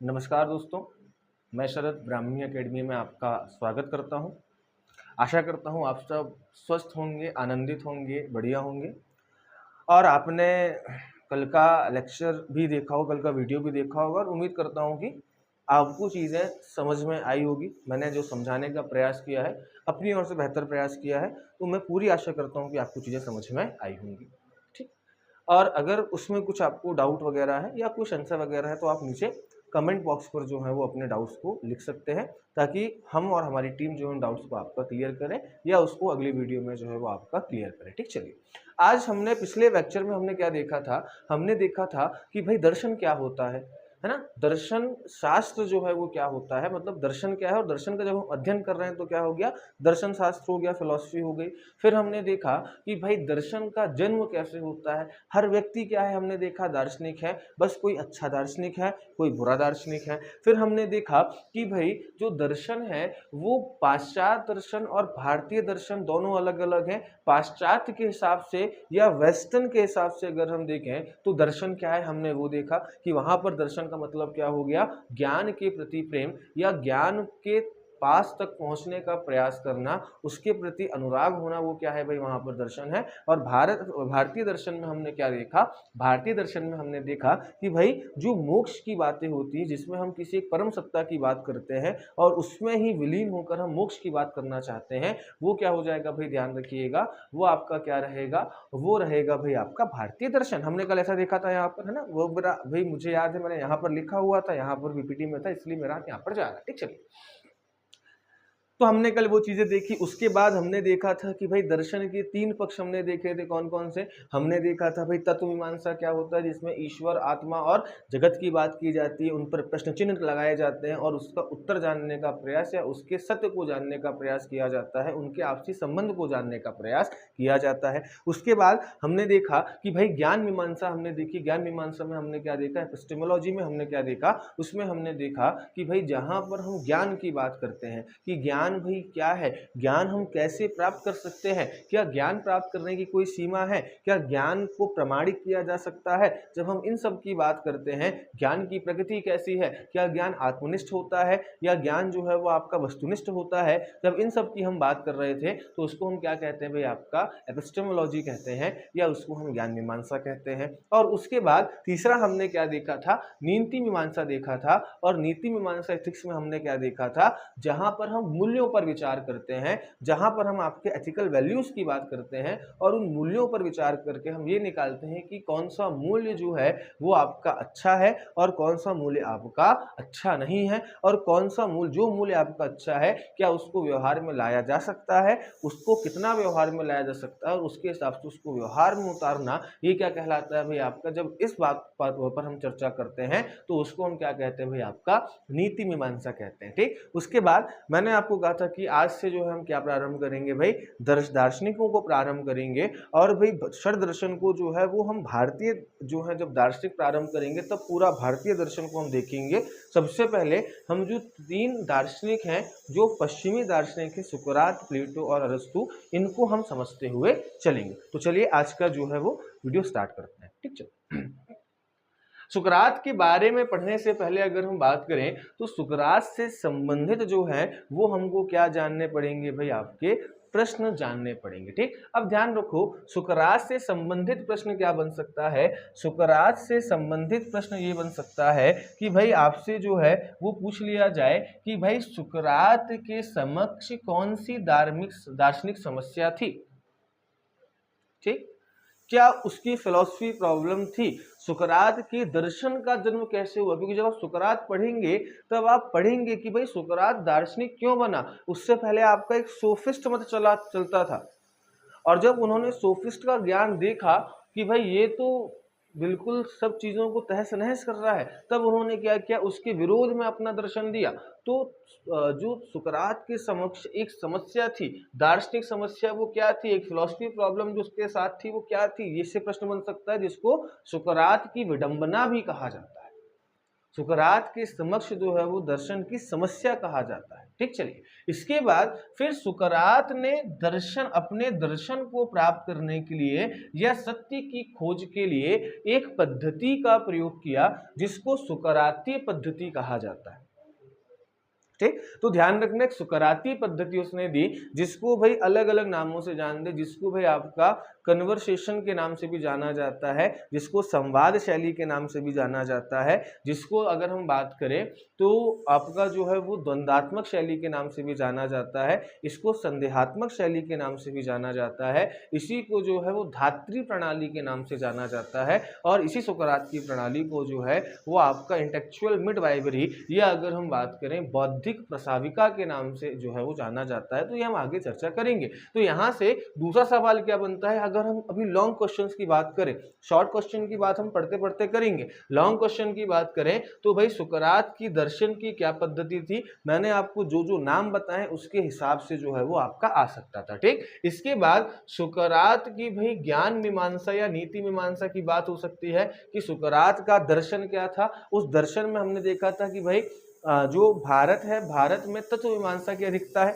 नमस्कार दोस्तों, मैं शरद ब्राह्मणी एकेडमी में आपका स्वागत करता हूं। आशा करता हूं आप सब स्वस्थ होंगे, आनंदित होंगे, बढ़िया होंगे। और आपने कल का लेक्चर भी देखा होगा, कल का वीडियो भी देखा होगा और उम्मीद करता हूं कि आपको चीज़ें समझ में आई होगी। मैंने जो समझाने का प्रयास किया है, अपनी ओर से बेहतर प्रयास किया है, तो मैं पूरी आशा करता हूँ कि आपको चीज़ें समझ में आई होंगी। ठीक। और अगर उसमें कुछ आपको डाउट वगैरह है या कोई संशय वगैरह है तो आप नीचे कमेंट बॉक्स पर जो है वो अपने डाउट्स को लिख सकते हैं, ताकि हम और हमारी टीम जो है उन डाउट्स को आपका क्लियर करें या उसको अगली वीडियो में जो है वो आपका क्लियर करें। ठीक, चलिए। आज हमने पिछले लेक्चर में हमने क्या देखा था, हमने देखा था कि भाई दर्शन क्या होता है ना। दर्शन शास्त्र जो है वो क्या होता है, मतलब दर्शन क्या है, और दर्शन का जब हम अध्ययन कर रहे हैं तो क्या हो गया, दर्शन शास्त्र हो गया, फिलॉसफी हो गई। फिर हमने देखा कि भाई दर्शन का जन्म कैसे होता है। हर व्यक्ति क्या है, हमने देखा दार्शनिक है, बस कोई अच्छा दार्शनिक है, कोई बुरा दार्शनिक है। फिर हमने देखा कि भाई जो दर्शन है वो पाश्चात्य दर्शन और भारतीय दर्शन दोनों अलग अलग हैं। पाश्चात्य के हिसाब से या वेस्टर्न के हिसाब से अगर हम देखें तो दर्शन क्या है, हमने वो देखा कि वहां पर दर्शन का मतलब क्या हो गया, ज्ञान के प्रति प्रेम या ज्ञान के पास तक पहुंचने का प्रयास करना, उसके प्रति अनुराग होना, वो क्या है भाई, वहां पर दर्शन है। और भारतीय दर्शन में हमने क्या देखा, भारतीय दर्शन में हमने देखा कि भाई जो मोक्ष की बातें होती है, जिसमें हम किसी एक परम सत्ता की बात करते हैं और उसमें ही विलीन होकर हम मोक्ष की बात करना चाहते हैं, वो क्या हो जाएगा भाई, ध्यान रखिएगा, वो आपका क्या रहेगा, वो रहेगा भाई आपका भारतीय दर्शन। हमने कल ऐसा देखा था यहाँ पर, है ना, वो मेरा भाई मुझे याद है, मैंने यहाँ पर लिखा हुआ था, यहाँ पर पीपीटी में था, इसलिए मेरा यहाँ पर जा रहा है। ठीक, चलिए। तो हमने कल वो चीजें देखी। उसके बाद हमने देखा था कि भाई दर्शन के तीन पक्ष हमने देखे थे, कौन कौन से। हमने देखा था भाई तत्व मीमांसा क्या होता है, जिसमें ईश्वर, आत्मा और जगत की बात की जाती है, उन पर प्रश्न चिन्ह लगाए जाते हैं और उसका उत्तर जानने का प्रयास या उसके सत्य को जानने का प्रयास किया जाता है, उनके आपसी संबंध को जानने का प्रयास किया जाता है। उसके बाद हमने देखा कि भाई ज्ञान मीमांसा हमने देखी। ज्ञान मीमांसा में हमने क्या देखा, एपिस्टेमोलॉजी में हमने क्या देखा, उसमें हमने देखा कि भाई जहां पर हम ज्ञान की बात करते हैं कि ज्ञान भाई क्या है, ज्ञान हम कैसे प्राप्त कर सकते हैं, क्या ज्ञान प्राप्त करने की कोई सीमा है, क्या ज्ञान को प्रमाणित किया जा सकता है। जब हम इन सब की बात करते हैं, ज्ञान की प्रकृति कैसी है, क्या ज्ञान आत्मनिष्ठ होता है या ज्ञान जो है वो आपका वस्तुनिष्ठ होता है, जब इन सब की हम बात कर रहे थे तो उसको हम क्या कहते हैं भाई, आपका एपिस्टेमोलॉजी कहते हैं या उसको हम ज्ञान मीमांसा कहते हैं। और उसके बाद तीसरा हमने क्या देखा था, नीति मीमांसा देखा था। और नीति मीमांसा एथिक्स में हमने क्या देखा था, जहां पर हम मूल्यों पर विचार करते हैं, जहां पर हम आपके एथिकल वैल्यूज की बात करते हैं और उन मूल्यों पर विचार करके हम ये निकालते हैं कि कौन सा मूल्य जो है वो आपका अच्छा है और कौन सा मूल्य आपका अच्छा नहीं है, और कौन सा मूल्य, जो मूल्य आपका अच्छा है, क्या उसको व्यवहार में लाया जा सकता है, उसको कितना व्यवहार में लाया जा सकता है और उसके हिसाब से उसको व्यवहार में उतारना, ये क्या कहलाता है भाई आपका। जब इस बात पर हम चर्चा करते हैं तो उसको हम क्या कहते हैं भाई, आपका नीति मीमांसा कहते हैं। ठीक। उसके बाद मैंने आपको कहा था कि आज से जो है हम क्या प्रारंभ करेंगे भाई, दार्शनिकों को प्रारंभ करेंगे। और भाई षड दर्शन को जो है वो हम भारतीय जो है, जब दार्शनिक प्रारंभ करेंगे तब पूरा भारतीय दर्शन को हम देखेंगे। सबसे पहले हम जो तीन दार्शनिक हैं, जो पश्चिमी दार्शनिक हैं, सुकरात, प्लेटो और अरस्तु, इनको हम समझते हुए चलेंगे। तो चलिए आज का जो है वो वीडियो स्टार्ट करते हैं। ठीक, चलो। सुकरात के बारे में पढ़ने से पहले अगर हम बात करें तो सुकरात से संबंधित जो है वो हमको क्या जानने पड़ेंगे भाई, आपके प्रश्न जानने पड़ेंगे। ठीक। अब ध्यान रखो, सुकरात से संबंधित प्रश्न क्या बन सकता है, सुकरात से संबंधित प्रश्न ये बन सकता है कि भाई आपसे जो है वो पूछ लिया जाए कि भाई सुकरात के समक्ष कौन सी दार्शनिक समस्या थी। ठीक। क्या उसकी फिलॉसफी प्रॉब्लम थी, सुकरात के दर्शन का जन्म कैसे हुआ, क्योंकि जब आप सुकरात पढ़ेंगे तब आप पढ़ेंगे कि भाई सुकरात दार्शनिक क्यों बना। उससे पहले आपका एक सोफिस्ट मत चलता था, और जब उन्होंने सोफिस्ट का ज्ञान देखा कि भाई ये तो बिल्कुल सब चीजों को तहस नहस कर रहा है, तब उन्होंने क्या किया, उसके विरोध में अपना दर्शन दिया। तो जो सुकरात के समक्ष एक समस्या थी, दार्शनिक समस्या, वो क्या थी, एक फिलॉसफी प्रॉब्लम जो उसके साथ थी, वो क्या थी, ये से प्रश्न बन सकता है, जिसको सुकरात की विडंबना भी कहा जाता है। सुकरात के समक्ष जो है वो दर्शन की समस्या कहा जाता है। ठीक, चलिए इसके बाद फिर सुकरात ने अपने दर्शन को प्राप्त करने के लिए या सत्य की खोज के लिए एक पद्धति का प्रयोग किया जिसको सुकराती पद्धति कहा जाता है। ठीक, तो ध्यान रखना एक सुकराती पद्धति उसने दी जिसको भाई अलग अलग नामों से जान दे, जिसको भाई आपका कन्वर्सेशन के नाम से भी जाना जाता है, जिसको संवाद शैली के नाम से भी जाना जाता है, जिसको अगर हम बात करें तो आपका जो है वो द्वंद्वात्मक शैली के नाम से भी जाना जाता है, इसको संदेहात्मक शैली के नाम से भी जाना जाता है, इसी को जो है वो धात्री प्रणाली के नाम से जाना जाता है, और इसी सुकरात की प्रणाली को जो है वो आपका इंटेलेक्चुअल मिडवाइवरी या अगर हम बात करें बौद्धिक प्रसाविका के नाम से जो है वो जाना जाता है। तो ये हम आगे चर्चा करेंगे। तो यहाँ से दूसरा सवाल क्या बनता है, अगर हम अभी लॉन्ग क्वेश्चंस की बात करें, शॉर्ट क्वेश्चन की बात हम पढ़ते पढ़ते करेंगे, लॉन्ग क्वेश्चन की बात करें तो भाई सुकरात की दर्शन की क्या पद्धति थी, मैंने आपको जो जो नाम बताए उसके हिसाब से जो है वो आपका आ सकता था। ठीक, इसके बाद सुकरात की भाई ज्ञान मीमांसा या नीति मीमांसा की बात हो सकती है कि सुकरात का दर्शन क्या था। उस दर्शन में हमने देखा था कि भाई जो भारत है, भारत में तत्व मीमांसा की अधिकता है।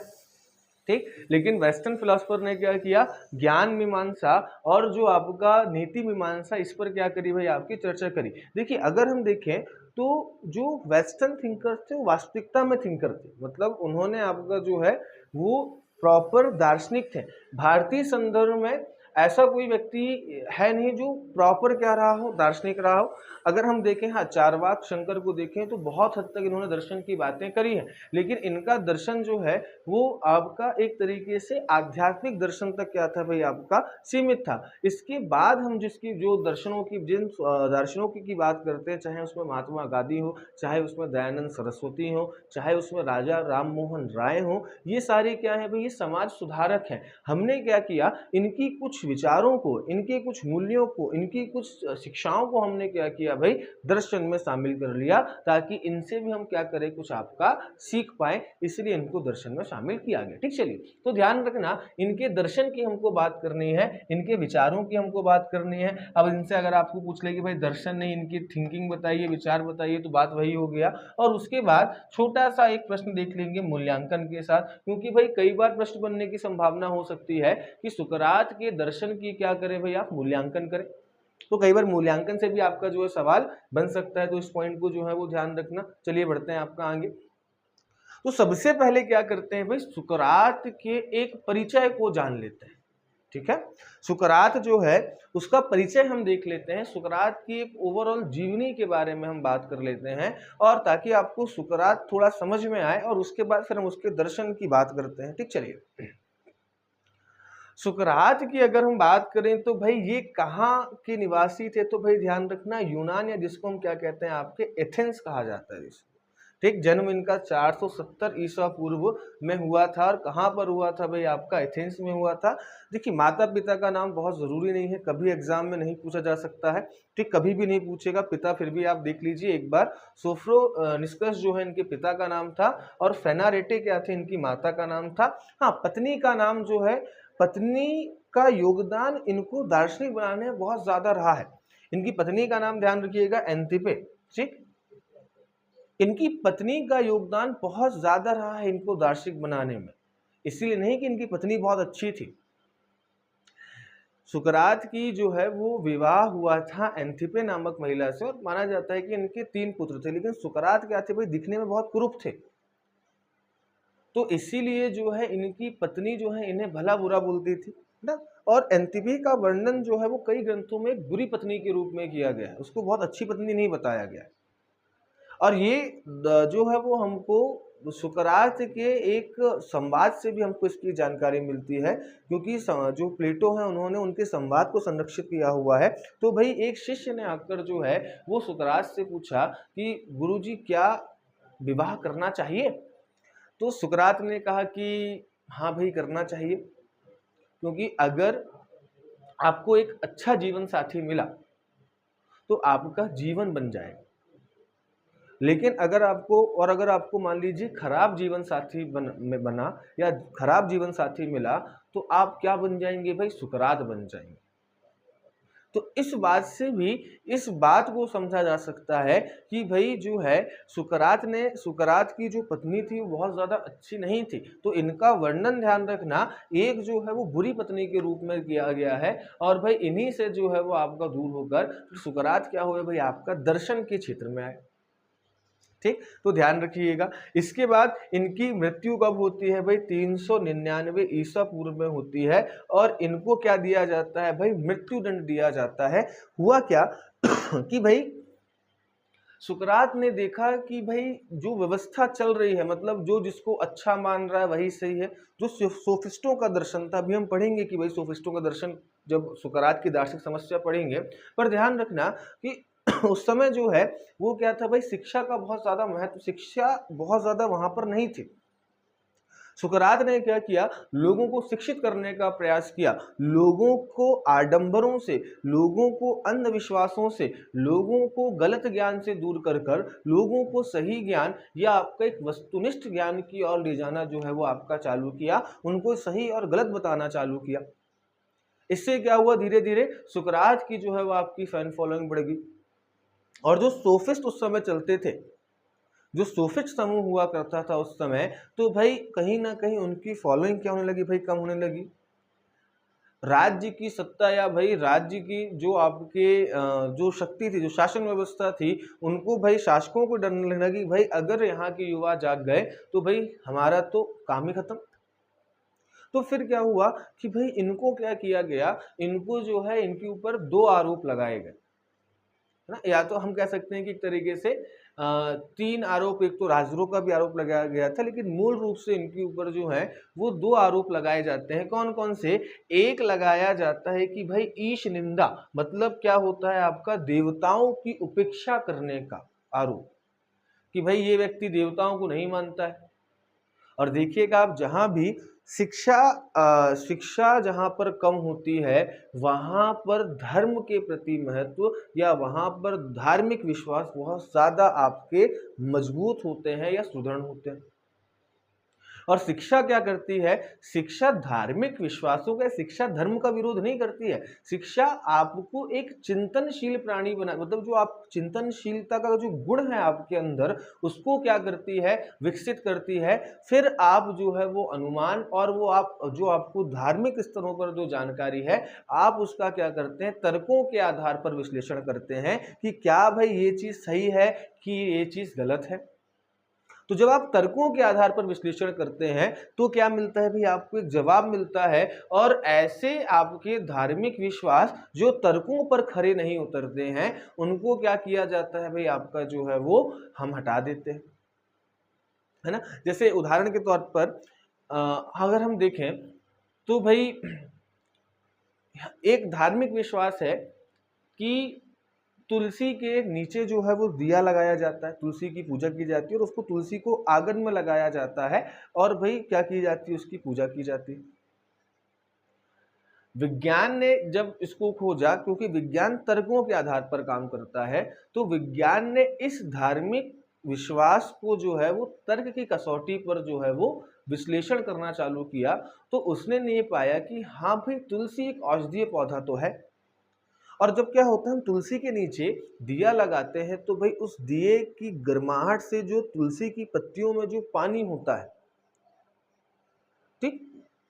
ठीक, लेकिन वेस्टर्न फिलोसफर ने क्या किया, ज्ञान मीमांसा और जो आपका नीति मीमांसा इस पर क्या करी भाई आपकी चर्चा करी। देखिए अगर हम देखें तो जो वेस्टर्न थिंकर्स थे वो वास्तविकता में थिंकर थे, मतलब उन्होंने आपका जो है वो प्रॉपर दार्शनिक थे। भारतीय संदर्भ में ऐसा कोई व्यक्ति है नहीं जो प्रॉपर क्या रहा हो, दार्शनिक रहा हो। अगर हम देखें, हाँ चारवाक शंकर को देखें तो बहुत हद तक इन्होंने दर्शन की बातें करी हैं, लेकिन इनका दर्शन जो है वो आपका एक तरीके से आध्यात्मिक दर्शन तक क्या था भाई आपका सीमित था। इसके बाद हम जिसकी जो दर्शनों की जिन दर्शनों की बात करते हैं, चाहे उसमें महात्मा गांधी हो, चाहे उसमें दयानंद सरस्वती हो, चाहे उसमें राजा राम मोहन राय हो, ये सारे क्या है भाई, ये समाज सुधारक हैं। हमने क्या किया, इनकी कुछ विचारों को, इनके कुछ मूल्यों को, इनकी कुछ शिक्षाओं को हमने क्या किया भाई दर्शन में शामिल कर लिया, ताकि इनसे भी हम क्या करें, कुछ आपका सीख पाए, इसलिए इनको दर्शन में शामिल किया गया। ठीक, चलिए तो ध्यान रखना इनके दर्शन की हमको बात करनी है, इनके विचारों की हमको बात करनी है। अब इनसे अगर आपको पूछ ले कि भाई दर्शन नहीं, इनकी थिंकिंग बताइए, विचार बताइए, तो बात वही हो गया। और उसके बाद छोटा सा एक प्रश्न देख लेंगे मूल्यांकन के साथ, क्योंकि भाई कई बार प्रश्न बनने की संभावना हो सकती है कि सुकरात के दर्शन की क्या करें भाई आप मूल्यांकन करें, तो कई बार मूल्यांकन से भी आपका जो है सवाल बन सकता है। तो इस पॉइंट को जो है वो ध्यान रखना। चलिए बढ़ते हैं आपका आगे। तो सबसे पहले क्या करते हैं भाई, सुकरात के एक परिचय को जान लेते हैं। ठीक है, सुकरात जो है उसका परिचय हम देख लेते हैं, सुकरात की एक ओवरऑल जीवनी के बारे में हम बात कर लेते हैं, और ताकि आपको सुकरात थोड़ा समझ में आए, और उसके बाद फिर हम उसके दर्शन की बात करते हैं। ठीक, चलिए सुकरात की अगर हम बात करें तो भाई ये कहाँ के निवासी थे, तो भाई ध्यान रखना यूनान, या जिसको हम क्या कहते हैं आपके एथेंस कहा जाता है इसको। ठीक, जन्म इनका 470 ईसा पूर्व में हुआ था, और कहाँ पर हुआ था भाई आपका एथेंस में हुआ था। देखिए माता पिता का नाम बहुत ज़रूरी नहीं है, कभी एग्जाम में नहीं पूछा जा सकता है। ठीक, कभी भी नहीं पूछेगा पिता, फिर भी आप देख लीजिए एक बार। सोफ्रो निस्कस जो है इनके पिता का नाम था, और फेनारेटे क्या थे इनकी माता का नाम था। हाँ, पत्नी का नाम जो है, पत्नी का योगदान इनको दार्शनिक बनाने में बहुत ज्यादा रहा है। इनकी पत्नी का नाम ध्यान रखिएगा एंथिपे। ठीक, इनकी पत्नी का योगदान बहुत ज्यादा रहा है इनको दार्शनिक बनाने में, इसीलिए नहीं कि इनकी पत्नी बहुत अच्छी थी। सुकरात की जो है वो विवाह हुआ था एंथिपे नामक महिला से, और माना जाता है कि इनके 3 पुत्र थे, लेकिन सुकरात क्या थे भाई, दिखने में बहुत कुरूप थे, तो इसीलिए जो है इनकी पत्नी जो है इन्हें भला बुरा बोलती थी ना। और एंथिपे का वर्णन जो है वो कई ग्रंथों में एक बुरी पत्नी के रूप में किया गया है, उसको बहुत अच्छी पत्नी नहीं बताया गया। और ये जो है वो हमको सुकरात के एक संवाद से भी हमको इसकी जानकारी मिलती है, क्योंकि जो प्लेटो है उन्होंने उनके संवाद को संरक्षित किया हुआ है। तो भाई एक शिष्य ने आकर जो है वो सुकरात से पूछा कि गुरुजी क्या विवाह करना चाहिए, तो सुकरात ने कहा कि हाँ भाई करना चाहिए, क्योंकि अगर आपको एक अच्छा जीवन साथी मिला तो आपका जीवन बन जाएगा, लेकिन अगर आपको मान लीजिए खराब जीवन साथी बना या खराब जीवन साथी मिला, तो आप क्या बन जाएंगे भाई, सुकरात बन जाएंगे। तो इस बात से भी इस बात को समझा जा सकता है कि भाई जो है सुकरात की जो पत्नी थी वो बहुत ज़्यादा अच्छी नहीं थी, तो इनका वर्णन ध्यान रखना, एक जो है वो बुरी पत्नी के रूप में किया गया है, और भाई इन्हीं से जो है वो आपका दूर होकर सुकरात क्या हुए भाई आपका दर्शन के क्षेत्र में आए। ठीक, तो ध्यान रखिएगा। इसके बाद इनकी मृत्यु कब होती है भाई 399 ईसा पूर्व में होती है, और इनको क्या दिया जाता है भाई मृत्यु दंड दिया जाता है। हुआ क्या कि भाई सुकरात ने देखा कि भाई जो व्यवस्था चल रही है, मतलब जो जिसको अच्छा मान रहा है वही सही है, जो सोफिस्टों का दर्शन था, अभी हम पढ़ेंगे कि भाई सोफिस्टों का दर्शन जब सुकरात की दार्शनिक समस्या पढ़ेंगे, पर ध्यान रखना कि उस समय जो है वो क्या था भाई, शिक्षा का बहुत ज्यादा महत्व, शिक्षा बहुत ज्यादा वहां पर नहीं थी। सुकरात ने क्या किया, लोगों को शिक्षित करने का प्रयास किया, लोगों को आडंबरों से, लोगों को अंधविश्वासों से, लोगों को गलत ज्ञान से दूर कर कर लोगों को सही ज्ञान या आपका एक वस्तुनिष्ठ ज्ञान की ओर ले जाना जो है वो आपका चालू किया, उनको सही और गलत बताना चालू किया। इससे क्या हुआ, धीरे धीरे सुकरात की जो है वो आपकी फैन फॉलोइंग बढ़ गई, और जो सोफिस्ट उस समय चलते थे, जो सोफिस्ट समूह हुआ करता था उस समय, तो भाई कहीं ना कहीं उनकी फॉलोइंग क्या होने लगी भाई, कम होने लगी। राज्य की सत्ता या भाई राज्य की जो आपके जो शक्ति थी, जो शासन व्यवस्था थी, उनको भाई शासकों को डर लगने लगी भाई अगर यहाँ के युवा जाग गए तो भाई हमारा तो काम ही खत्म। तो फिर क्या हुआ कि भाई इनको क्या किया गया, इनको जो है इनके ऊपर दो आरोप लगाए गए, है ना। या तो हम कह सकते हैं कि एक तरीके से तीन आरोप, एक तो राजद्रोह का भी आरोप लगाया गया था, लेकिन मूल रूप से इनके ऊपर जो है वो दो आरोप लगाए जाते हैं। कौन कौन से, एक लगाया जाता है कि भाई ईश निंदा, मतलब क्या होता है आपका देवताओं की उपेक्षा करने का आरोप, कि भाई ये व्यक्ति देवताओं को नहीं मानता है। और देखिएगा आप, जहां भी शिक्षा जहां पर कम होती है, वहां पर धर्म के प्रति महत्व या वहां पर धार्मिक विश्वास बहुत ज्यादा आपके मजबूत होते हैं या सुदृढ़ होते हैं। और शिक्षा क्या करती है, शिक्षा धार्मिक विश्वासों का, शिक्षा धर्म का विरोध नहीं करती है, शिक्षा आपको एक चिंतनशील प्राणी बना, मतलब जो आप चिंतनशीलता का जो गुण है आपके अंदर, उसको क्या करती है, विकसित करती है। फिर आप जो है वो अनुमान और वो आप जो आपको धार्मिक स्तरों पर जो जानकारी है, आप उसका क्या करते हैं, तर्कों के आधार पर विश्लेषण करते हैं कि क्या भाई ये चीज सही है कि ये चीज गलत है। तो जब आप तर्कों के आधार पर विश्लेषण करते हैं तो क्या मिलता है भाई, आपको एक जवाब मिलता है, और ऐसे आपके धार्मिक विश्वास जो तर्कों पर खरे नहीं उतरते हैं, उनको क्या किया जाता है भाई, आपका जो है वो हम हटा देते हैं, है ना। जैसे उदाहरण के तौर पर अगर हम देखें तो भाई एक धार्मिक विश्वास है कि तुलसी के नीचे जो है वो दिया लगाया जाता है, तुलसी की पूजा की जाती है, और उसको तुलसी को आंगन में लगाया जाता है, और भाई क्या की जाती है, उसकी पूजा की जाती है। विज्ञान ने जब इसको खोजा, क्योंकि विज्ञान तर्कों के आधार पर काम करता है, तो विज्ञान ने इस धार्मिक विश्वास को जो है वो तर्क की कसौटी पर जो है वो विश्लेषण करना चालू किया, तो उसने ये पाया कि हाँ भाई तुलसी एक औषधीय पौधा तो है, और जब क्या होता है हम तुलसी के नीचे दिया लगाते हैं तो भाई उस दिए की गर्माहट से जो तुलसी की पत्तियों में जो पानी होता है, ठीक,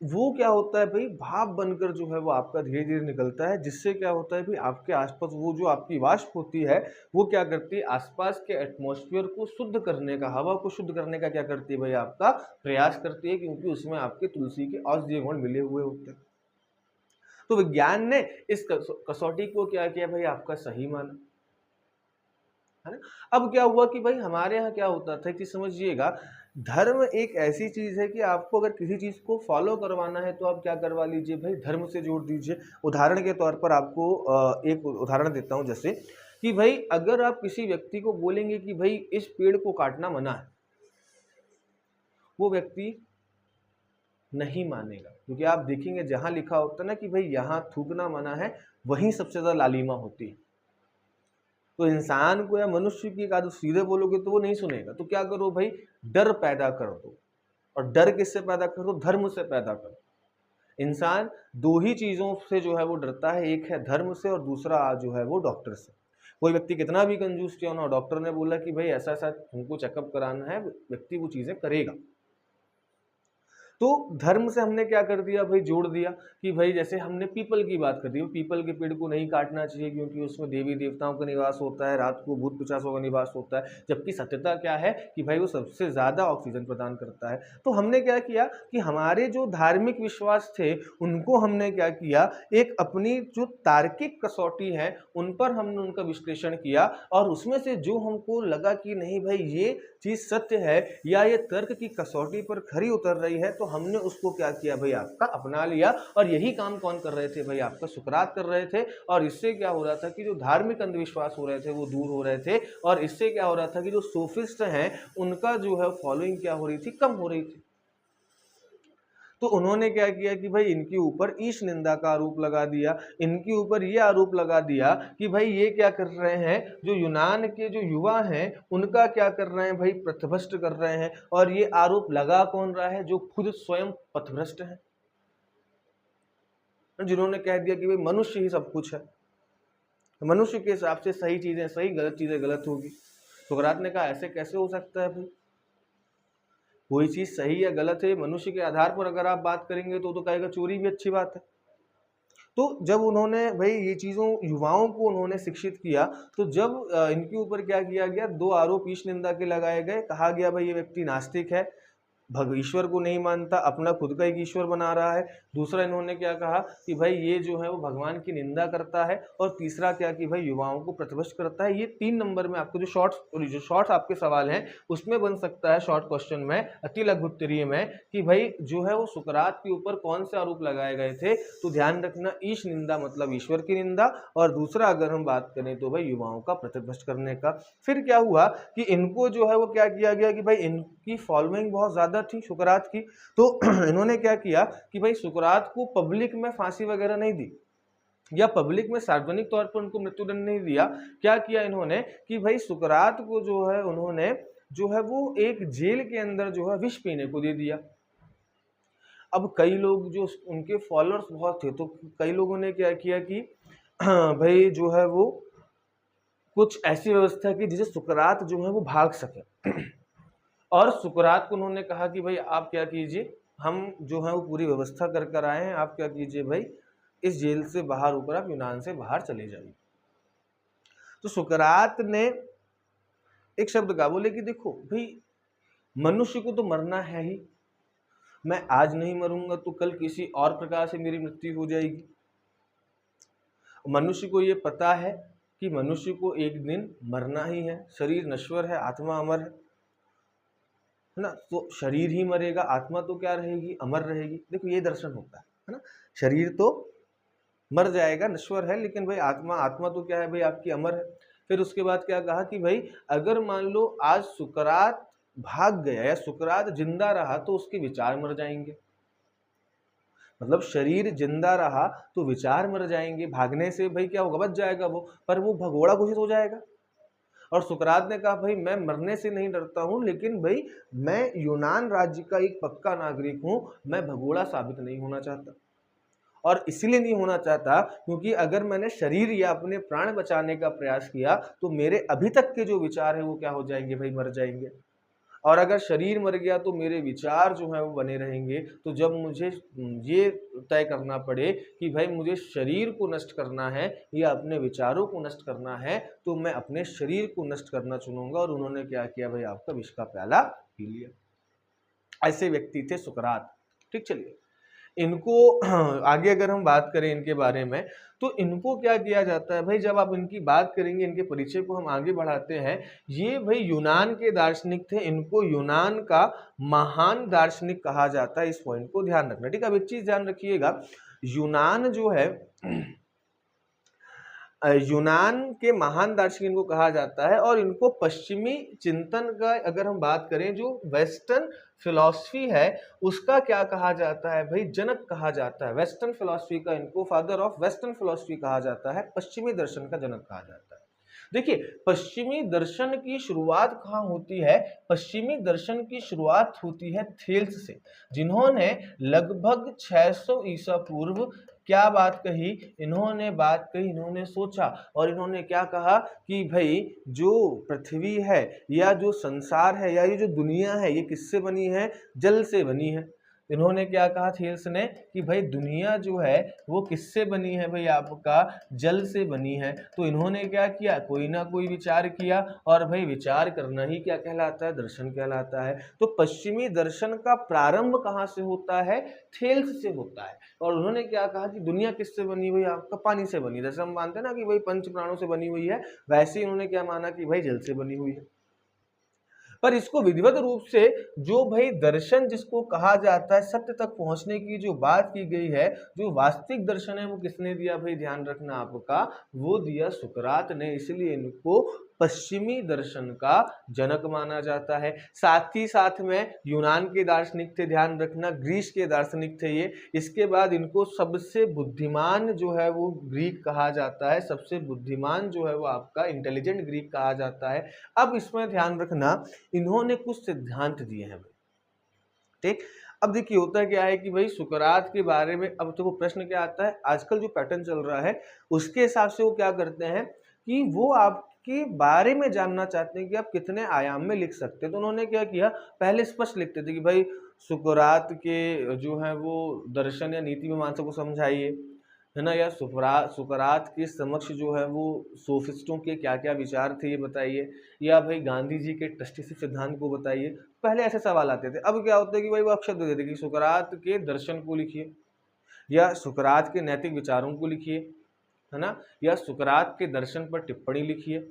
वो क्या होता है भाई, भाप बनकर जो है वो आपका धीरे धीरे निकलता है, जिससे क्या होता है भाई आपके आसपास वो जो आपकी वाष्प होती है वो क्या करती है, आसपास के एटमॉस्फेयर को शुद्ध करने का, हवा को शुद्ध करने का क्या करती है भाई, आपका प्रयास करती है, क्योंकि उसमें आपके तुलसी के औषधीय गुण मिले हुए होते हैं। तो विज्ञान ने इस कसौटी को क्या किया भाई, आपका सही माना, है ना। अब क्या हुआ कि भाई हमारे यहाँ क्या होता था कि समझिएगा, धर्म एक ऐसी चीज है कि आपको अगर किसी चीज को फॉलो करवाना है तो आप क्या करवा लीजिए भाई, धर्म से जोड़ दीजिए। उदाहरण के तौर पर आपको एक उदाहरण देता हूं, जैसे कि भाई अगर आप किसी व्यक्ति को बोलेंगे कि भाई इस पेड़ को काटना मना है, वो व्यक्ति नहीं मानेगा, क्योंकि आप देखेंगे जहां लिखा होता है ना कि भाई यहाँ थूकना मना है, वहीं सबसे ज्यादा लालिमा होती है। तो इंसान को या मनुष्य की एक आदत सीधे बोलोगे तो वो नहीं सुनेगा, तो क्या करो भाई, डर पैदा कर दो, और डर किससे पैदा कर दो, धर्म से पैदा करो। इंसान दो ही चीज़ों से जो है वो डरता है, एक है धर्म से और दूसरा जो है वो डॉक्टर से। कोई व्यक्ति कितना भी कंजूस क्यों ना हो, डॉक्टर ने बोला कि भाई ऐसा ऐसा तुमको चेकअप कराना है, व्यक्ति वो चीज़ें करेगा। तो धर्म से हमने क्या कर दिया भाई, जोड़ दिया कि भाई जैसे हमने पीपल की बात कर दी, पीपल के पेड़ को नहीं काटना चाहिए क्योंकि उसमें देवी देवताओं का निवास होता है, रात को भूत पिशाचों का निवास होता है, जबकि सत्यता क्या है कि भाई वो सबसे ज़्यादा ऑक्सीजन प्रदान करता है। तो हमने क्या किया कि हमारे जो धार्मिक विश्वास थे उनको हमने क्या किया, एक अपनी जो तार्किक कसौटी है उन पर हमने उनका विश्लेषण किया और उसमें से जो हमको लगा कि नहीं भाई ये चीज़ सत्य है या ये तर्क की कसौटी पर खरी उतर रही है, तो हमने उसको क्या किया भाई, आपका अपना लिया। और यही काम कौन कर रहे थे भाई, आपका सुकरात कर रहे थे। और इससे क्या हो रहा था कि जो धार्मिक अंधविश्वास हो रहे थे वो दूर हो रहे थे, और इससे क्या हो रहा था कि जो सोफिस्ट हैं उनका जो है फॉलोइंग क्या हो रही थी, कम हो रही थी। तो उन्होंने क्या किया कि भाई इनके ऊपर ईश निंदा का आरोप लगा दिया, इनके ऊपर ये आरोप लगा दिया कि भाई ये क्या कर रहे हैं, जो यूनान के जो युवा हैं उनका क्या कर रहे हैं भाई, पथभ्रष्ट कर रहे हैं। और ये आरोप लगा कौन रहा है, जो खुद स्वयं पथभ्रष्ट है, जिन्होंने कह दिया कि भाई मनुष्य ही सब कुछ है, मनुष्य के हिसाब से सही चीजें सही, गलत चीजें गलत होगी। सुकरात ने कहा ऐसे कैसे हो सकता है भाई, कोई चीज सही या गलत है मनुष्य के आधार पर अगर आप बात करेंगे तो कहेगा चोरी भी अच्छी बात है। तो जब उन्होंने भाई ये चीज़ों युवाओं को उन्होंने शिक्षित किया, तो जब इनके ऊपर क्या किया गया, दो आरोप ईश निंदा के लगाए गए। कहा गया भाई ये व्यक्ति नास्तिक है, ईश्वर को नहीं मानता, अपना खुद का एक ईश्वर बना रहा है। दूसरा इन्होंने क्या कहा कि भाई ये जो है वो भगवान की निंदा करता है। और तीसरा क्या कि भाई युवाओं को प्रतिभ्रष्ट करता है। ये 3 नंबर में आपको जो शॉर्ट्स आपके सवाल हैं उसमें बन सकता है, शॉर्ट क्वेश्चन में, अति लघु उत्तरीय में, कि भाई जो है वो सुकरात के ऊपर कौन से आरोप लगाए गए थे। तो ध्यान रखना, ईश निंदा मतलब ईश्वर की निंदा, और दूसरा अगर हम बात करें तो भाई युवाओं का प्रतिभ्रष्ट करने का। फिर क्या हुआ कि इनको जो है वो क्या किया गया कि भाई इनकी फॉलोइंग बहुत ज़्यादा थी सुकरात की। तो इन्होंने क्या किया कि भाई सुकरात को पब्लिक में फांसी वगैरह नहीं दी, या पब्लिक में सार्वजनिक तौर पर उनको मृत्युदंड नहीं दिया। क्या किया इन्होंने कि भाई सुकरात को जो है उन्होंने जो है वो एक जेल के अंदर जो है विष पीने को दे दिया। अब कई लोग जो उनके फॉलोअर्स बहुत थे, तो कई लोगों ने क्या किया कि भाई जो है वो कुछ ऐसी व्यवस्था की जिसे सुकरात जो है वो भाग सके। और सुकरात को उन्होंने कहा कि भाई आप क्या कीजिए, हम जो है वो पूरी व्यवस्था कर कर आए हैं, आप क्या कीजिए भाई इस जेल से बाहर होकर आप यूनान से बाहर चले जाइए। तो सुकरात ने एक शब्द कहा, बोले कि देखो भाई मनुष्य को तो मरना है ही, मैं आज नहीं मरूंगा तो कल किसी और प्रकार से मेरी मृत्यु हो जाएगी। मनुष्य को ये पता है कि मनुष्य को एक दिन मरना ही है, शरीर नश्वर है, आत्मा अमर है ना। तो शरीर ही मरेगा, आत्मा तो क्या रहेगी, अमर रहेगी। देखो ये दर्शन होता है ना, शरीर तो मर जाएगा, नश्वर है, लेकिन भाई आत्मा, आत्मा तो क्या है भाई आपकी अमर है। फिर उसके बाद क्या कहा कि भाई अगर मान लो आज सुकरात भाग गया या सुकरात जिंदा रहा तो उसके विचार मर जाएंगे। मतलब शरीर जिंदा रहा तो विचार मर जाएंगे, भागने से भाई क्या होगा, बच जाएगा वो, पर वो भगोड़ा घोषित हो जाएगा। और सुकरात ने कहा भाई मैं मरने से नहीं डरता हूं, लेकिन भाई मैं यूनान राज्य का एक पक्का नागरिक हूं, मैं भगोड़ा साबित नहीं होना चाहता। और इसलिए नहीं होना चाहता क्योंकि अगर मैंने शरीर या अपने प्राण बचाने का प्रयास किया तो मेरे अभी तक के जो विचार है वो क्या हो जाएंगे भाई, मर जाएंगे। और अगर शरीर मर गया तो मेरे विचार जो है वो बने रहेंगे। तो जब मुझे ये तय करना पड़े कि भाई मुझे शरीर को नष्ट करना है या अपने विचारों को नष्ट करना है, तो मैं अपने शरीर को नष्ट करना चुनूंगा। और उन्होंने क्या किया भाई, आपका विष का प्याला पी लिया। ऐसे व्यक्ति थे सुकरात। ठीक, चलिए इनको आगे अगर हम बात करें इनके बारे में, तो इनको क्या किया जाता है भाई, जब आप इनकी बात करेंगे, इनके परिचय को हम आगे बढ़ाते हैं। ये भाई यूनान के दार्शनिक थे, इनको यूनान का महान दार्शनिक कहा जाता है। इस पॉइंट को ध्यान रखना। ठीक है, अब एक चीज ध्यान रखिएगा, यूनान जो है यूनान के महान दार्शनिक इनको कहा जाता है। और इनको पश्चिमी चिंतन का अगर हम बात करें, जो वेस्टर्न फिलॉसफी है उसका क्या कहा जाता है भाई, जनक कहा जाता है। वेस्टर्न फिलॉसफी का इनको फादर ऑफ वेस्टर्न फिलॉसफी कहा जाता है, पश्चिमी दर्शन का जनक कहा जाता है। देखिए, पश्चिमी दर्शन की शुरुआत कहाँ होती है? पश्चिमी दर्शन की शुरुआत होती है थेल्स से, जिन्होंने लगभग 600 ईसा पूर्व क्या बात कही? इन्होंने बात कही, इन्होंने सोचा और इन्होंने क्या कहा कि भाई जो पृथ्वी है या जो संसार है या ये जो दुनिया है, ये किससे बनी है? जल से बनी है। इन्होंने क्या कहा थेल्स ने कि भाई दुनिया जो है वो किससे बनी है? भाई आपका जल से बनी है। तो इन्होंने क्या किया? कोई ना कोई विचार किया और भाई विचार करना ही क्या कहलाता है? दर्शन कहलाता है। तो पश्चिमी दर्शन का प्रारंभ कहाँ से होता है? थेल्स से होता है। और उन्होंने क्या कहा कि दुनिया किससे बनी हुई है? आपका पानी से बनी। जैसे हम मानते हैं ना कि भाई पंच प्राणों से बनी हुई है, वैसे ही उन्होंने क्या माना कि भाई जल से बनी हुई है। पर इसको विधिवत रूप से जो भाई दर्शन जिसको कहा जाता है, सत्य तक पहुंचने की जो बात की गई है, जो वास्तविक दर्शन है, वो किसने दिया? भाई ध्यान रखना आपका, वो दिया सुकरात ने। इसलिए इनको पश्चिमी दर्शन का जनक माना जाता है। साथ ही साथ में यूनान के दार्शनिक थे, ध्यान रखना, ग्रीस के दार्शनिक थे ये। इसके बाद इनको सबसे बुद्धिमान जो है वो ग्रीक कहा जाता है, सबसे बुद्धिमान जो है वो आपका इंटेलिजेंट ग्रीक कहा जाता है। अब इसमें ध्यान रखना, इन्होंने कुछ सिद्धांत दिए हैं। ठीक, अब देखिए होता क्या है कि भाई सुकरात के बारे में अब तो वो प्रश्न क्या आता है, आजकल जो पैटर्न चल रहा है उसके हिसाब से वो क्या करते हैं कि वो आपके बारे में जानना चाहते हैं कि आप कितने आयाम में लिख सकते हैं। तो उन्होंने क्या किया, पहले स्पष्ट लिखते थे कि भाई सुकरात के जो है वो दर्शन या नीति मीमांसा को समझाइए, है ना, या सुकरात के समक्ष जो है वो सोफिस्टों के क्या क्या विचार थे ये बताइए, या भाई गांधी जी के ट्रस्टीशिप सिद्धांत को बताइए। पहले ऐसे सवाल आते थे। अब क्या होता है कि भाई वो अक्षर दे देते कि सुकरात के दर्शन को लिखिए, या सुकरात के नैतिक विचारों को लिखिए, है ना, या सुकरात के दर्शन पर टिप्पणी लिखिए।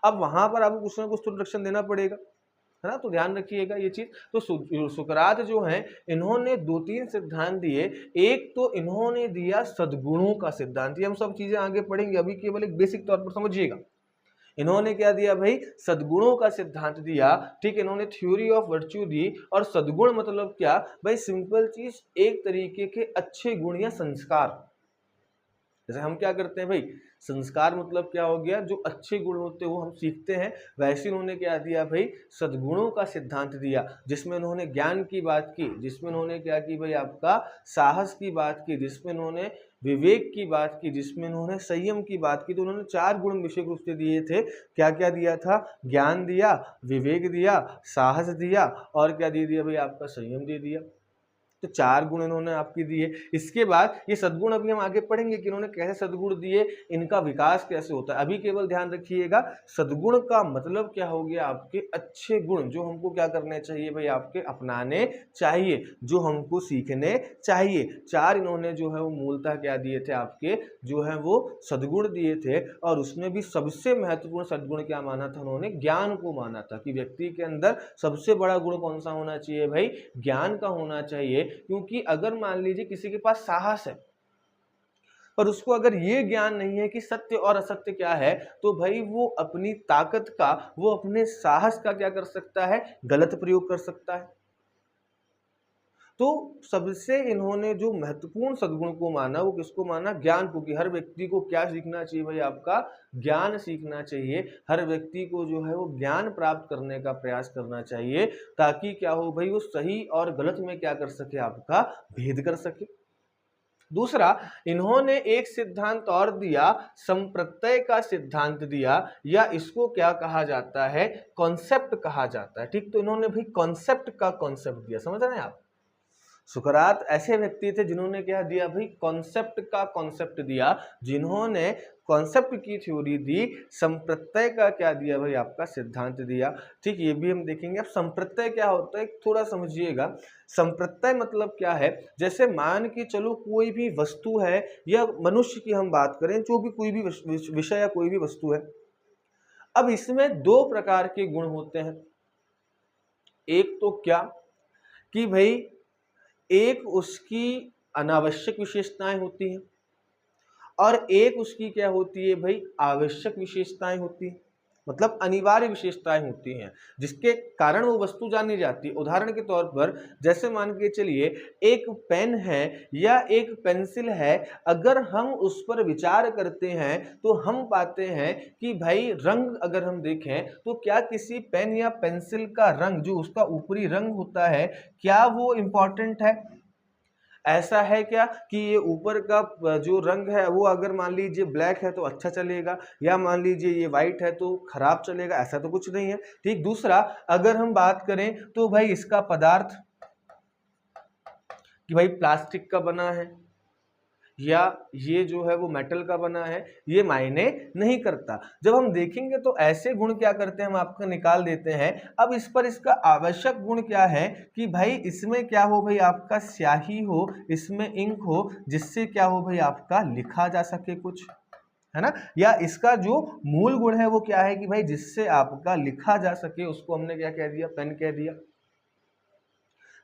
अब वहां पर आपको कुछ ना कुछ तो इंट्रोडक्शन देना पड़ेगा, है ना, तो ध्यान रखिएगा ये चीज। तो सुकरात जो है इन्होंने दो तीन सिद्धांत दिए। एक तो इन्होंने दिया सद्गुणों का सिद्धांत, ये हम सब चीजें आगे पढ़ेंगे, अभी केवल एक बेसिक तौर पर समझिएगा। इन्होंने क्या दिया भाई? सद्गुणों का सिद्धांत दिया। ठीक, इन्होंने थ्योरी ऑफ वर्च्यू दी। और सद्गुण मतलब क्या भाई? सिंपल चीज, एक तरीके के अच्छे गुण या संस्कार। जैसे हम क्या करते हैं भाई, संस्कार मतलब क्या हो गया? जो अच्छे गुण होते हैं वो हम सीखते हैं। वैसे उन्होंने क्या दिया भाई? सद्गुणों का सिद्धांत दिया, जिसमें उन्होंने ज्ञान की बात की, जिसमें उन्होंने क्या की भाई? आपका साहस की बात की, जिसमें उन्होंने विवेक की बात की, जिसमें उन्होंने संयम की बात की। तो उन्होंने चार गुण विशेष रूप से दिए थे। क्या क्या दिया था? ज्ञान दिया, विवेक दिया, साहस दिया, और क्या दे दिया भाई? आपका संयम दे दिया। तो चार गुण इन्होंने आपके दिए। इसके बाद ये सद्गुण अभी हम आगे पढ़ेंगे कि इन्होंने कैसे सद्गुण दिए, इनका विकास कैसे होता है। अभी केवल ध्यान रखिएगा, सद्गुण का मतलब क्या हो गया? आपके अच्छे गुण जो हमको क्या करने चाहिए भाई? आपके अपनाने चाहिए, जो हमको सीखने चाहिए। चार इन्होंने जो है वो मूलतः क्या दिए थे? आपके जो है वो सद्गुण दिए थे। और उसमें भी सबसे महत्वपूर्ण सद्गुण क्या माना था? उन्होंने ज्ञान को माना था कि व्यक्ति के अंदर सबसे बड़ा गुण कौन सा होना चाहिए भाई? ज्ञान का होना चाहिए। क्योंकि अगर मान लीजिए किसी के पास साहस है पर उसको अगर ये ज्ञान नहीं है कि सत्य और असत्य क्या है, तो भाई वो अपनी ताकत का, वो अपने साहस का क्या कर सकता है? गलत प्रयोग कर सकता है। तो सबसे इन्होंने जो महत्वपूर्ण सद्गुण को माना, वो किसको माना? ज्ञान को। कि हर व्यक्ति को क्या सीखना चाहिए भाई? आपका ज्ञान सीखना चाहिए। हर व्यक्ति को जो है वो ज्ञान प्राप्त करने का प्रयास करना चाहिए, ताकि क्या हो भाई? वो सही और गलत में क्या कर सके? आपका भेद कर सके। दूसरा, इन्होंने एक सिद्धांत और दिया, संप्रत्यय का सिद्धांत दिया, या इसको क्या कहा जाता है? कॉन्सेप्ट कहा जाता है। ठीक, तो इन्होंने भी कॉन्सेप्ट का कॉन्सेप्ट दिया। समझ रहे हैं आप? सुकरात ऐसे व्यक्ति थे जिन्होंने क्या दिया भाई? कॉन्सेप्ट का कॉन्सेप्ट दिया, जिन्होंने कॉन्सेप्ट की थ्योरी दी। संप्रत्यय का क्या दिया भाई? आपका सिद्धांत दिया। ठीक, ये भी हम देखेंगे। अब संप्रत्यय क्या होता है थोड़ा समझिएगा। संप्रत्यय मतलब क्या है? जैसे मान के चलो कोई भी वस्तु है, या मनुष्य की हम बात करें, जो भी कोई भी विषय या कोई भी वस्तु है। अब इसमें दो प्रकार के गुण होते हैं। एक तो क्या कि भाई एक उसकी अनावश्यक विशेषताएं होती हैं, और एक उसकी क्या होती है भाई? आवश्यक विशेषताएं होती हैं। मतलब अनिवार्य विशेषताएं होती हैं जिसके कारण वो वस्तु जानी जाती है। उदाहरण के तौर पर जैसे मान के चलिए एक पेन है या एक पेंसिल है, अगर हम उस पर विचार करते हैं तो हम पाते हैं कि भाई रंग अगर हम देखें तो क्या किसी पेन या पेंसिल का रंग जो उसका ऊपरी रंग होता है क्या वो इंपॉर्टेंट है? ऐसा है क्या कि ये ऊपर का जो रंग है वो अगर मान लीजिए ब्लैक है तो अच्छा चलेगा, या मान लीजिए ये वाइट है तो खराब चलेगा? ऐसा तो कुछ नहीं है। ठीक, दूसरा अगर हम बात करें तो भाई इसका पदार्थ कि भाई प्लास्टिक का बना है या ये जो है वो मेटल का बना है, ये मायने नहीं करता। जब हम देखेंगे तो ऐसे गुण क्या करते हैं, हम आपको निकाल देते हैं। अब इस पर इसका आवश्यक गुण क्या है कि भाई इसमें क्या हो, भाई आपका स्याही हो, इसमें इंक हो, जिससे क्या हो भाई आपका लिखा जा सके कुछ, है ना। या इसका जो मूल गुण है वो क्या है कि भाई जिससे आपका लिखा जा सके, उसको हमने क्या कह दिया, पेन कह दिया।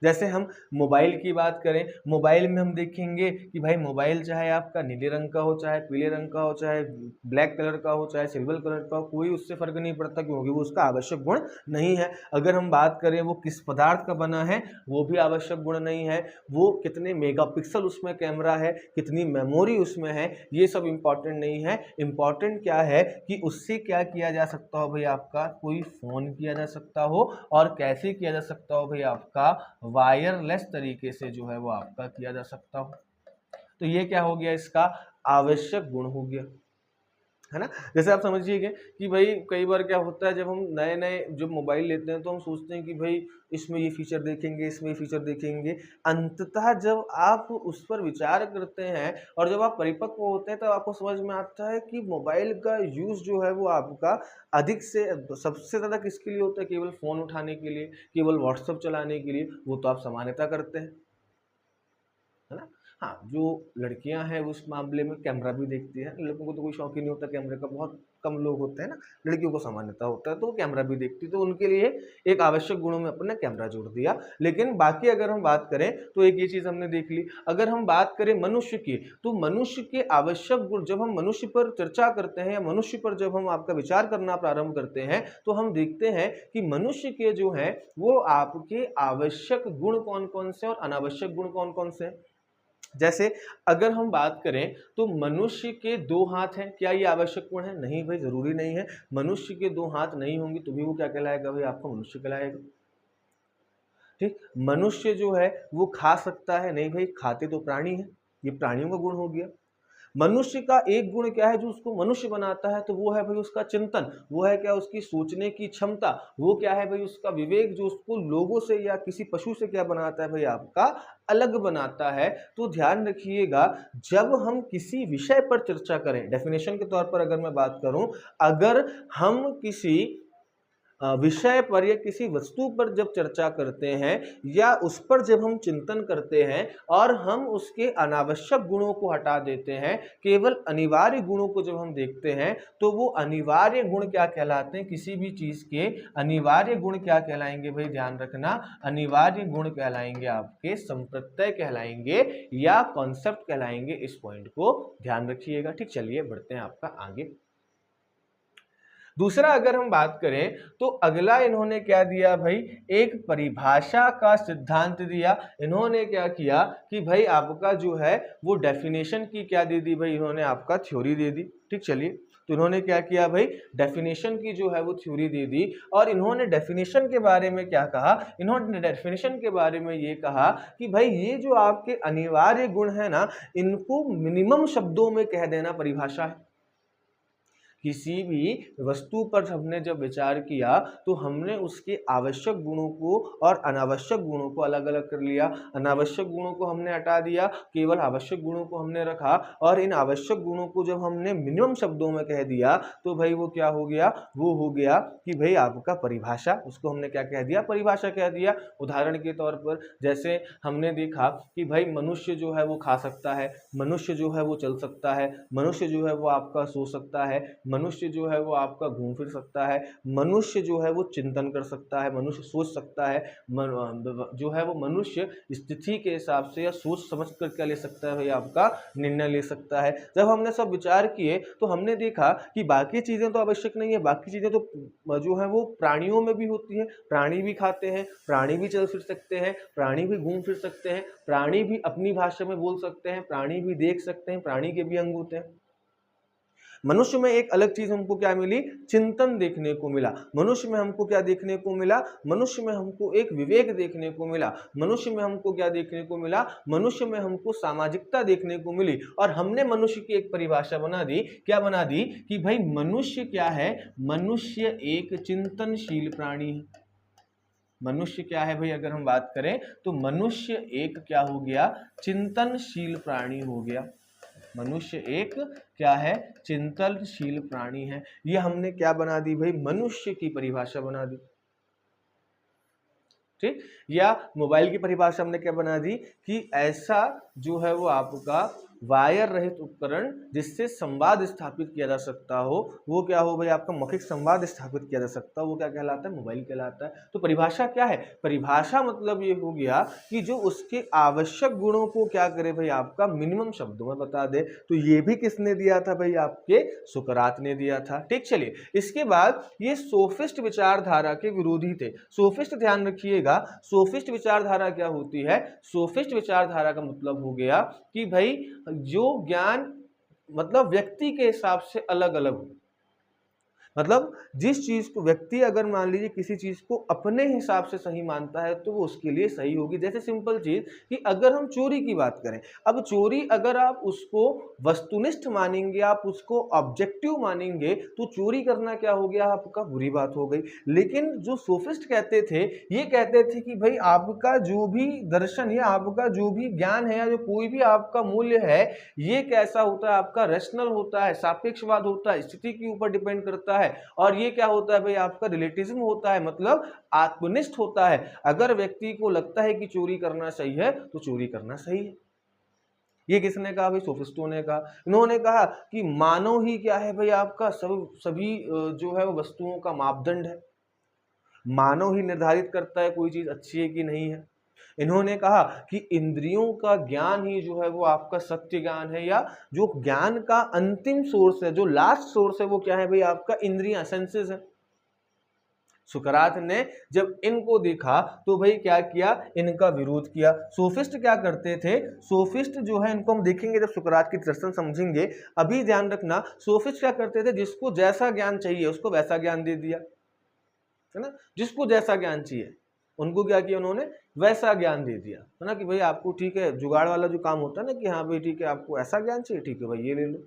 जैसे हम मोबाइल की बात करें, मोबाइल में हम देखेंगे कि भाई मोबाइल चाहे आपका नीले रंग का हो, चाहे पीले रंग का हो, चाहे ब्लैक कलर का हो, चाहे सिल्वर कलर का हो, कोई उससे फर्क नहीं पड़ता क्योंकि वो उसका आवश्यक गुण नहीं है। अगर हम बात करें वो किस पदार्थ का बना है, वो भी आवश्यक गुण नहीं है। वो कितने मेगापिक्सल उसमें कैमरा है, कितनी मेमोरी उसमें है, ये सब इंपॉर्टेंट नहीं है। इंपॉर्टेंट क्या है कि उससे क्या किया जा सकता हो भाई, आपका कोई फोन किया जा सकता हो, और कैसे किया जा सकता हो भाई, आपका वायरलेस तरीके से जो है वो आपका किया जा सकता हो। तो ये क्या हो गया, इसका आवश्यक गुण हो गया, है ना। जैसे आप समझिए कि भाई कई बार क्या होता है, जब हम नए नए जब मोबाइल लेते हैं तो हम सोचते हैं कि भाई इसमें ये फीचर देखेंगे, इसमें ये फीचर देखेंगे। अंततः जब आप उस पर विचार करते हैं और जब आप परिपक्व होते हैं तब आपको समझ में आता है कि मोबाइल का यूज़ जो है वो आपका अधिक से सबसे ज़्यादा किसके लिए होता है, केवल फ़ोन उठाने के लिए, केवल व्हाट्सअप चलाने के लिए। वो तो आप सामान्यतः करते हैं, है ना। हाँ, जो लड़कियां हैं उस मामले में कैमरा भी देखती हैं। लड़कों को तो कोई शौक ही नहीं होता कैमरे का, बहुत कम लोग होते हैं ना। लड़कियों को सामान्यता होता है तो वो कैमरा भी देखती, तो उनके लिए एक आवश्यक गुणों में अपने कैमरा जोड़ दिया। लेकिन बाकी अगर हम बात करें तो एक ये चीज़ हमने देख ली। अगर हम बात करें मनुष्य की, तो मनुष्य के आवश्यक गुण, जब हम मनुष्य पर चर्चा करते हैं या मनुष्य पर जब हम आपका विचार करना प्रारंभ करते हैं तो हम देखते हैं कि मनुष्य के जो है वो आपके आवश्यक गुण कौन कौन से और अनावश्यक गुण कौन कौन से हैं। जैसे अगर हम बात करें तो मनुष्य के 2 हाथ हैं, क्या ये आवश्यक गुण है? नहीं भाई, जरूरी नहीं है। मनुष्य के 2 हाथ नहीं होंगे तो भी वो क्या कहलाएगा भाई, आपका मनुष्य कहलाएगा। ठीक, मनुष्य जो है वो खा सकता है? नहीं भाई, खाते तो प्राणी है, ये प्राणियों का गुण हो गया। मनुष्य का एक गुण क्या है जो उसको मनुष्य बनाता है, तो वो है भाई उसका चिंतन, वो है क्या, उसकी सोचने की क्षमता, वो क्या है भाई उसका विवेक, जो उसको लोगों से या किसी पशु से क्या बनाता है भाई, आपका अलग बनाता है। तो ध्यान रखिएगा, जब हम किसी विषय पर चर्चा करें, डेफिनेशन के तौर पर अगर मैं बात करूं, अगर हम किसी विषय पर या किसी वस्तु पर जब चर्चा करते हैं या उस पर जब हम चिंतन करते हैं और हम उसके अनावश्यक गुणों को हटा देते हैं, केवल अनिवार्य गुणों को जब हम देखते हैं, तो वो अनिवार्य गुण क्या कहलाते हैं, किसी भी चीज के अनिवार्य गुण क्या कहलाएंगे भाई, ध्यान रखना, अनिवार्य गुण कहलाएंगे आपके संप्रत्यय कहलाएंगे या कॉन्सेप्ट कहलाएंगे। इस पॉइंट को ध्यान रखिएगा। ठीक, चलिए बढ़ते हैं आपका आगे। दूसरा अगर हम बात करें तो अगला इन्होंने क्या दिया भाई, एक परिभाषा का सिद्धांत दिया। इन्होंने क्या किया कि भाई आपका जो है वो डेफिनेशन की क्या दे दी भाई, इन्होंने आपका थ्योरी दे दी। ठीक, चलिए, तो इन्होंने क्या किया भाई, डेफिनेशन की जो है वो थ्योरी दे दी। और इन्होंने डेफिनेशन के बारे में क्या कहा, इन्होंने डेफिनेशन के बारे में ये कहा कि भाई ये जो आपके अनिवार्य गुण है ना, इनको मिनिमम शब्दों में कह देना परिभाषा है। किसी भी वस्तु पर हमने जब विचार किया तो हमने उसके आवश्यक गुणों को और अनावश्यक गुणों को अलग अलग कर लिया। अनावश्यक गुणों को हमने हटा दिया, केवल आवश्यक गुणों को हमने रखा। और इन आवश्यक गुणों को जब हमने मिनिमम शब्दों में कह दिया तो भाई वो क्या हो गया, वो हो गया कि भाई आपका परिभाषा, उसको हमने क्या कह दिया, परिभाषा कह दिया। उदाहरण के तौर पर जैसे हमने देखा कि भाई मनुष्य जो है वो खा सकता है, मनुष्य जो है वो चल सकता है, मनुष्य जो है वो आपका सो सकता है, मनुष्य जो है वो आपका घूम फिर सकता है, मनुष्य जो है वो चिंतन कर सकता है, मनुष्य सोच सकता है, जो है वो मनुष्य स्थिति के हिसाब से या सोच समझ कर क्या ले सकता है भाई, आपका निर्णय ले सकता है। जब हमने सब विचार किए तो हमने देखा कि बाकी चीज़ें तो आवश्यक नहीं है, बाकी चीज़ें तो जो है वो प्राणियों में भी होती है, प्राणी भी खाते हैं, प्राणी भी चल फिर सकते हैं, प्राणी भी घूम फिर सकते हैं, प्राणी भी अपनी भाषा में बोल सकते हैं, प्राणी भी देख सकते हैं, प्राणी के भी अंग होते हैं। मनुष्य में एक अलग चीज हमको क्या मिली, चिंतन देखने को मिला। मनुष्य में हमको क्या देखने को मिला, मनुष्य में हमको एक विवेक देखने को मिला। मनुष्य में हमको क्या देखने को मिला, मनुष्य में हमको सामाजिकता देखने को मिली। और हमने मनुष्य की एक परिभाषा बना दी, क्या बना दी कि भाई मनुष्य क्या है, मनुष्य एक चिंतनशील प्राणी है। मनुष्य क्या है भाई, अगर हम बात करें तो मनुष्य एक क्या हो गया, चिंतनशील प्राणी हो गया। मनुष्य एक क्या है, चिंतनशील प्राणी है। ये हमने क्या बना दी भाई, मनुष्य की परिभाषा बना दी। ठीक, या मोबाइल की परिभाषा हमने क्या बना दी कि ऐसा जो है वो आपका वायर रहित उपकरण जिससे संवाद स्थापित किया जा सकता हो, वो क्या हो भाई, आपका मौखिक संवाद स्थापित किया जा सकता हो, वो क्या कहलाता है, मोबाइल कहलाता है। तो परिभाषा क्या है, परिभाषा मतलब ये हो गया कि जो उसके आवश्यक गुणों को क्या करे भाई, आपका मिनिमम शब्दों में बता दे। तो ये भी किसने दिया था भाई, आपके सुकरात ने दिया था। ठीक, चलिए इसके बाद ये सोफिस्ट विचारधारा के विरोधी थे। सोफिस्ट ध्यान रखिएगा, सोफिस्ट विचारधारा क्या होती है, सोफिस्ट विचारधारा का मतलब हो गया कि भाई जो ज्ञान मतलब व्यक्ति के हिसाब से अलग अलग हो। मतलब जिस चीज को व्यक्ति अगर मान लीजिए किसी चीज को अपने हिसाब से सही मानता है तो वो उसके लिए सही होगी। जैसे सिंपल चीज कि अगर हम चोरी की बात करें, अब चोरी अगर आप उसको वस्तुनिष्ठ मानेंगे, आप उसको ऑब्जेक्टिव मानेंगे, तो चोरी करना क्या हो गया, आपका बुरी बात हो गई। लेकिन जो सोफिस्ट कहते थे, ये कहते थे कि भाई आपका जो भी दर्शन या आपका जो भी ज्ञान है या जो कोई भी आपका मूल्य है, ये कैसा होता है, आपका रैशनल होता है, सापेक्षवाद होता है, स्थिति के ऊपर डिपेंड करता है। और ये क्या होता है भाई, आपका रिलेटिविज्म होता है, मतलब आत्मनिष्ठ होता है। अगर व्यक्ति को लगता है कि चोरी करना सही है तो चोरी करना सही है। ये किसने कहा भाई, सोफिस्टों ने कहा। इन्होंने कहा कि मानव ही क्या है भाई, आपका सभी जो है वो वस्तुओं का मापदंड है। मानव ही निर्धारित करता है कोई चीज अच्छी है कि नहीं है। इन्होंने कहा कि इंद्रियों का ज्ञान ही जो है वो आपका सत्य ज्ञान है, या जो ज्ञान का अंतिम सोर्स है, जो लास्ट सोर्स है, वो क्या है भाई, आपका इंद्रियां, सेंसेस है। सुकरात ने जब इनको देखा तो भाई क्या किया, इनका विरोध किया। सोफिस्ट क्या करते थे, सोफिस्ट जो है इनको हम देखेंगे जब सुकरात की दर्शन समझेंगे। अभी ध्यान रखना, सोफिस्ट क्या करते थे, जिसको जैसा ज्ञान चाहिए उसको वैसा ज्ञान दे दिया, है ना। जिसको जैसा ज्ञान चाहिए उनको क्या किया, उन्होंने वैसा ज्ञान दे दिया, है ना। कि भाई आपको ठीक है, जुगाड़ वाला जो काम होता है ना, कि हाँ भाई ठीक है, आपको ऐसा ज्ञान चाहिए, ठीक है भाई ये ले लो।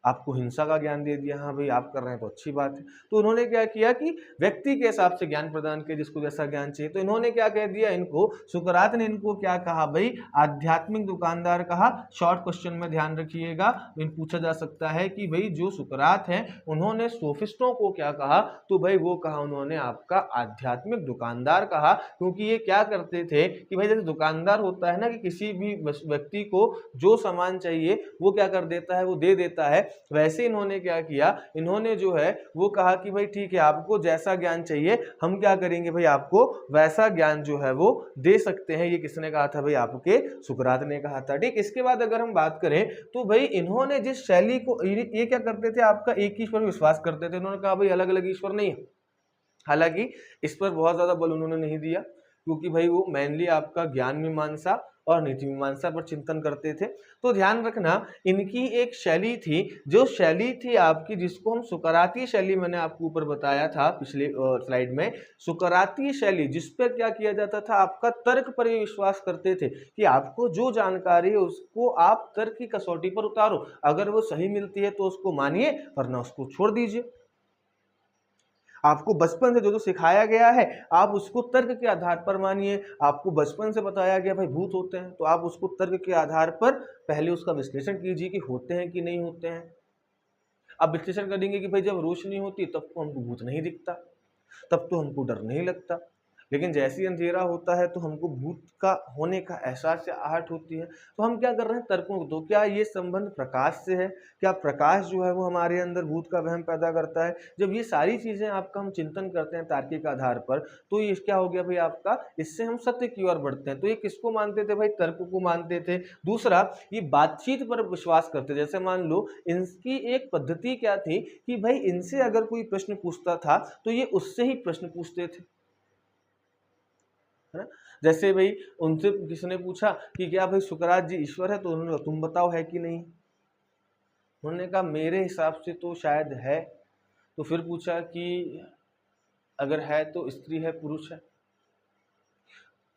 आपको हिंसा का ज्ञान दे दिया, हाँ भाई आप कर रहे हैं तो अच्छी बात है। तो उन्होंने क्या किया कि व्यक्ति के हिसाब से ज्ञान प्रदान किया, जिसको जैसा ज्ञान चाहिए। तो इन्होंने क्या कह दिया, इनको सुकरात ने इनको क्या कहा भाई, आध्यात्मिक दुकानदार कहा। शॉर्ट क्वेश्चन में ध्यान रखिएगा, पूछा जा सकता है कि भाई जो सुकरात है उन्होंने सोफिस्टों को क्या कहा, तो भाई वो कहा उन्होंने आपका आध्यात्मिक दुकानदार कहा। क्योंकि ये क्या करते थे कि भाई जैसे दुकानदार होता है ना, कि किसी भी व्यक्ति को जो सामान चाहिए वो क्या कर देता है, वो दे देता है। वैसे इन्होंने क्या किया, इन्होंने जो है वो कहा कि भाई ठीक है, आपको जैसा ज्ञान चाहिए हम क्या करेंगे भाई, आपको वैसा ज्ञान जो है वो दे सकते हैं। ये किसने कहा था भाई, आपके सुकरात ने कहा था। ठीक, इसके बाद अगर हम बात करें तो भाई इन्होंने जिस शैली को, ये क्या करते थे, आपका एक ही ईश्वर में विश्वास करते थे। इन्होंने कहा भाई अलग अलग ईश्वर नहीं है। हालांकि इस पर बहुत ज्यादा बल उन्होंने नहीं दिया, क्योंकि भाई वो मेनली आपका ज्ञान मीमांसा और नीति मीमांसा पर चिंतन करते थे। तो ध्यान रखना, इनकी एक शैली थी, जो शैली थी आपकी, जिसको हम सुकराती शैली, मैंने आपको ऊपर बताया था पिछले स्लाइड में, सुकराती शैली, जिस पर क्या किया जाता था, आपका तर्क पर विश्वास करते थे कि आपको जो जानकारी है उसको आप तर्क की कसौटी पर उतारो, अगर वो सही मिलती है तो उसको मानिए, वरना उसको छोड़ दीजिए। आपको बचपन से जो जो सिखाया गया है आप उसको तर्क के आधार पर मानिए। आपको बचपन से बताया गया भाई भूत होते हैं, तो आप उसको तर्क के आधार पर पहले उसका विश्लेषण कीजिए कि होते हैं कि नहीं होते हैं। अब विश्लेषण करेंगे कि भाई जब रोशनी होती तब तो हमको भूत नहीं दिखता, तब तो हमको डर नहीं लगता। लेकिन जैसे ही अंधेरा होता है तो हमको भूत का होने का एहसास या आहट होती है, तो हम क्या कर रहे हैं, तर्कों को। तो क्या ये संबंध प्रकाश से है? क्या प्रकाश जो है वो हमारे अंदर भूत का वहम पैदा करता है? जब ये सारी चीजें आपका हम चिंतन करते हैं तार्किक आधार पर, तो ये क्या हो गया भाई आपका, इससे हम सत्य की ओर बढ़ते हैं। तो ये किसको मानते थे भाई, तर्क को मानते थे। दूसरा, ये बातचीत पर विश्वास करते, जैसे मान लो इनकी एक पद्धति क्या थी कि भाई इनसे अगर कोई प्रश्न पूछता था तो ये उससे ही प्रश्न पूछते थे, है ना। जैसे भाई उनसे किसने पूछा कि क्या भाई सुकरात जी ईश्वर है, तो उन्होंने कहा तुम बताओ है कि नहीं। उन्होंने कहा मेरे हिसाब से तो शायद है। तो फिर पूछा कि अगर है तो स्त्री है पुरुष है।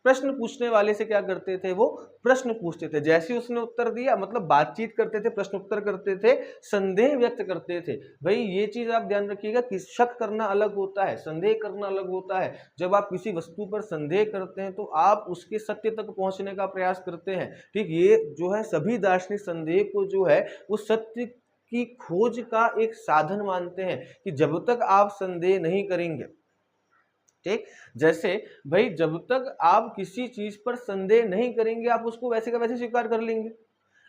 प्रश्न पूछने वाले से क्या करते थे, वो प्रश्न पूछते थे, जैसे उसने उत्तर दिया, मतलब बातचीत करते थे, प्रश्न उत्तर करते थे, संदेह व्यक्त करते थे। भाई ये चीज आप ध्यान रखिएगा कि शक करना अलग होता है, संदेह करना अलग होता है। जब आप किसी वस्तु पर संदेह करते हैं तो आप उसके सत्य तक पहुंचने का प्रयास करते हैं, ठीक। ये जो है सभी दार्शनिक संदेह को जो है वो सत्य की खोज का एक साधन मानते हैं, कि जब तक आप संदेह नहीं करेंगे, ठीक। जैसे भाई जब तक आप किसी चीज पर संदेह नहीं करेंगे, आप उसको वैसे का वैसे स्वीकार कर लेंगे।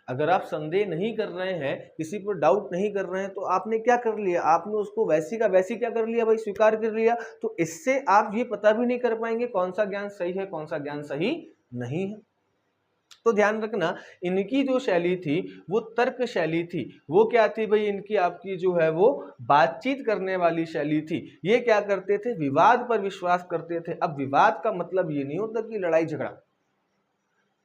अगर आप संदेह नहीं कर रहे हैं, किसी पर डाउट नहीं कर रहे हैं, तो आपने क्या कर लिया, आपने उसको वैसी का वैसी क्या कर लिया भाई, स्वीकार कर लिया। तो इससे आप ये पता भी नहीं कर पाएंगे कौन सा ज्ञान सही है, कौन सा ज्ञान सही नहीं है। तो ध्यान रखना, इनकी जो शैली थी वो तर्क शैली थी। वो क्या थी भाई, इनकी आपकी जो है वो बातचीत करने वाली शैली थी। ये क्या करते थे, विवाद पर विश्वास करते थे। अब विवाद का मतलब ये नहीं होता कि लड़ाई झगड़ा,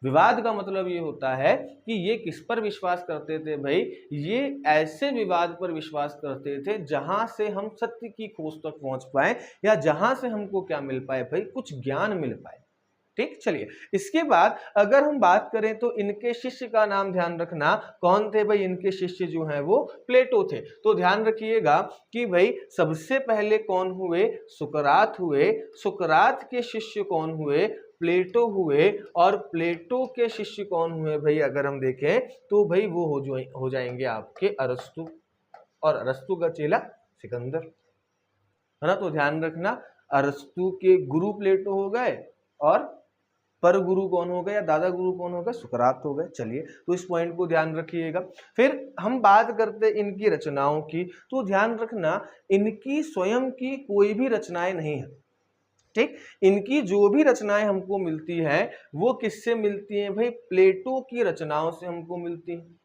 विवाद का मतलब ये होता है कि ये किस पर विश्वास करते थे भाई, ये ऐसे विवाद पर विश्वास करते थे जहां से हम सत्य की खोज तक पहुंच पाए, या जहां से हमको क्या मिल पाए भाई, कुछ ज्ञान मिल पाए, ठीक। चलिए, इसके बाद अगर हम बात करें तो इनके शिष्य का नाम ध्यान रखना, कौन थे भाई, इनके शिष्य जो हैं वो प्लेटो थे। तो ध्यान रखिएगा कि भाई सबसे पहले कौन हुए, सुकरात हुए। सुकरात के शिष्य कौन हुए, प्लेटो हुए। और प्लेटो के शिष्य कौन हुए भाई, अगर हम देखें तो भाई वो हो जाएंगे आपके अरस्तु, और अरस्तु का चेला सिकंदर, है ना। तो ध्यान रखना, अरस्तु के गुरु प्लेटो हो गए, और पर गुरु कौन हो गए या दादा गुरु कौन हो गए, सुकरात हो गए। चलिए, तो इस पॉइंट को ध्यान रखिएगा। फिर हम बात करते इनकी रचनाओं की, तो ध्यान रखना इनकी स्वयं की कोई भी रचनाएं नहीं है, ठीक। इनकी जो भी रचनाएं हमको मिलती हैं वो किससे मिलती हैं भाई, प्लेटो की रचनाओं से हमको मिलती हैं।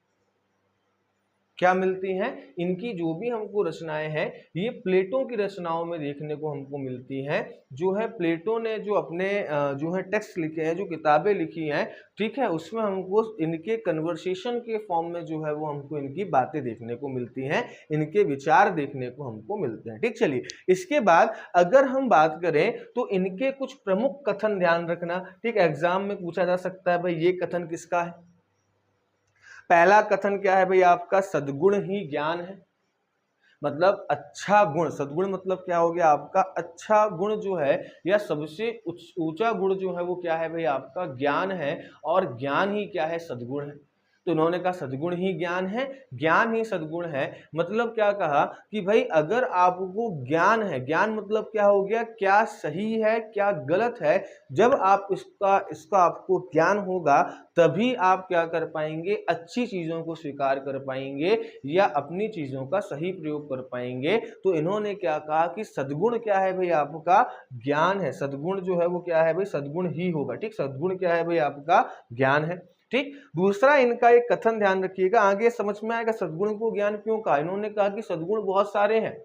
क्या मिलती हैं, इनकी जो भी हमको रचनाएं हैं ये प्लेटो की रचनाओं में देखने को हमको मिलती हैं। जो है प्लेटो ने जो अपने जो है टेक्स्ट लिखे हैं, जो किताबें लिखी हैं, ठीक है, उसमें हमको इनके कन्वर्सेशन के फॉर्म में जो है वो हमको इनकी बातें देखने को मिलती हैं, इनके विचार देखने को हमको मिलते हैं, ठीक। चलिए, इसके बाद अगर हम बात करें तो इनके कुछ प्रमुख कथन ध्यान रखना, ठीक। एग्जाम में पूछा जा सकता है भाई ये कथन किसका है। पहला कथन क्या है भाई आपका, सद्गुण ही ज्ञान है। मतलब अच्छा गुण, सद्गुण मतलब क्या हो गया आपका, अच्छा गुण जो है या सबसे ऊंचा गुण जो है वो क्या है भाई आपका, ज्ञान है। और ज्ञान ही क्या है, सद्गुण है। तो इन्होंने कहा सद्गुण ही ज्ञान है, ज्ञान ही सद्गुण है। मतलब क्या कहा कि भाई अगर आपको ज्ञान है, ज्ञान मतलब क्या हो गया, क्या सही है क्या गलत है, जब आप इसका आपको ज्ञान होगा तभी आप क्या कर पाएंगे, अच्छी चीजों को स्वीकार कर पाएंगे या अपनी चीजों का सही प्रयोग कर पाएंगे। तो इन्होंने क्या कहा कि सद्गुण क्या है भाई आपका, ज्ञान है। सद्गुण जो है वो क्या है भाई, सद्गुण ही होगा, ठीक। सद्गुण क्या है भाई आपका, ज्ञान है, ठीक। दूसरा इनका एक कथन ध्यान रखिएगा, आगे समझ में आएगा सद्गुण को ज्ञान क्यों कहा। इन्होंने कहा कि सद्गुण बहुत सारे हैं,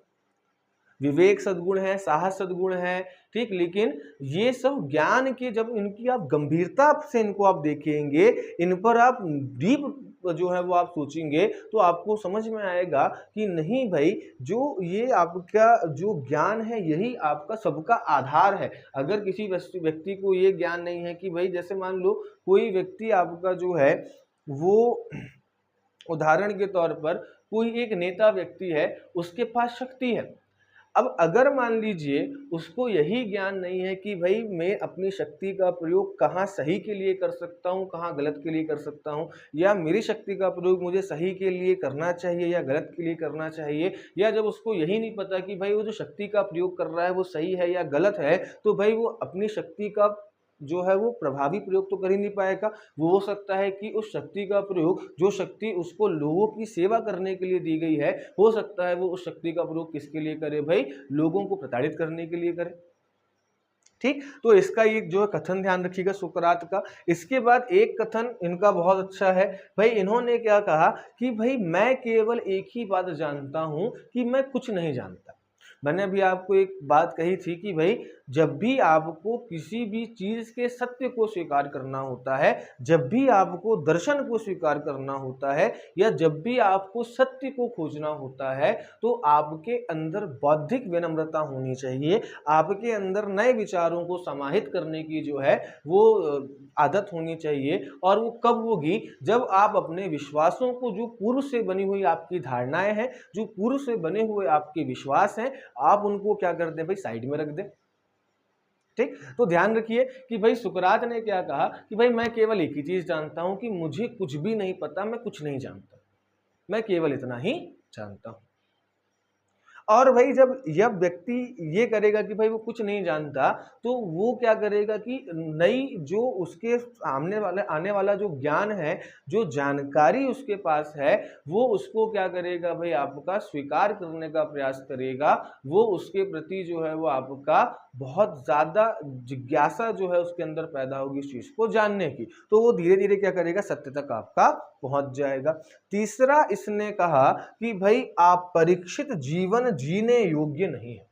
विवेक सद्गुण है, साहस सद्गुण है, ठीक। लेकिन ये सब ज्ञान के जब इनकी आप गंभीरता से इनको आप देखेंगे, इन पर आप डीप जो है वो आप सोचेंगे, तो आपको समझ में आएगा कि नहीं भाई, जो ये आपका जो ज्ञान है यही आपका सबका आधार है। अगर किसी व्यक्ति को ये ज्ञान नहीं है कि भाई, जैसे मान लो कोई व्यक्ति आपका जो है वो, उदाहरण के तौर पर कोई एक नेता व्यक्ति है, उसके पास शक्ति है, अब अगर मान लीजिए उसको यही ज्ञान नहीं है कि भाई मैं अपनी शक्ति का प्रयोग कहाँ सही के लिए कर सकता हूँ, कहाँ गलत के लिए कर सकता हूँ, या मेरी शक्ति का प्रयोग मुझे सही के लिए करना चाहिए या गलत के लिए करना चाहिए, या जब उसको यही नहीं पता कि भाई वो जो शक्ति का प्रयोग कर रहा है वो सही है या गलत है, तो भाई वो अपनी शक्ति का जो है वो प्रभावी प्रयोग तो कर ही नहीं पाएगा। वो हो सकता है कि उस शक्ति का प्रयोग, जो शक्ति उसको लोगों की सेवा करने के लिए दी गई है, हो सकता है वो उस शक्ति का प्रयोग किसके लिए करे भाई, लोगों को प्रताड़ित करने के लिए करे। ठीक, तो इसका ये जो है कथन ध्यान रखिएगा सुकरात का। इसके बाद एक कथन इनका बहुत अच्छा है भाई, इन्होंने क्या कहा कि भाई मैं केवल एक ही बात जानता हूं कि मैं कुछ नहीं जानता। मैंने अभी आपको एक बात कही थी कि भाई जब भी आपको किसी भी चीज के सत्य को स्वीकार करना होता है, जब भी आपको दर्शन को स्वीकार करना होता है, या जब भी आपको सत्य को खोजना होता है, तो आपके अंदर बौद्धिक विनम्रता होनी चाहिए। आपके अंदर नए विचारों को समाहित करने की जो है वो आदत होनी चाहिए। और वो कब होगी, जब आप अपने विश्वासों को, जो पूर्व से बनी हुई आपकी धारणाएं हैं, जो पूर्व से बने हुए आपके विश्वास हैं, आप उनको क्या कर दें भाई, साइड में रख दें। ठीक, तो ध्यान रखिए कि भाई सुकरात ने क्या कहा कि भाई मैं केवल एक ही चीज जानता हूं कि मुझे कुछ भी नहीं पता, मैं कुछ नहीं जानता, मैं केवल इतना ही जानता हूं। और भाई जब व्यक्ति ये करेगा कि भाई वो कुछ नहीं जानता, तो वो क्या करेगा कि नई जो उसके सामने वाले आने वाला जो ज्ञान है, जो जानकारी उसके पास है, वो उसको क्या करेगा भाई, आपका स्वीकार करने का प्रयास करेगा। वो उसके प्रति जो है वो आपका बहुत ज्यादा जिज्ञासा जो है उसके अंदर पैदा होगी इस चीज को जानने की, तो वो धीरे धीरे क्या करेगा, सत्य तक आपका पहुंच जाएगा। तीसरा इसने कहा कि भाई आप परीक्षित जीवन जीने योग्य नहीं है।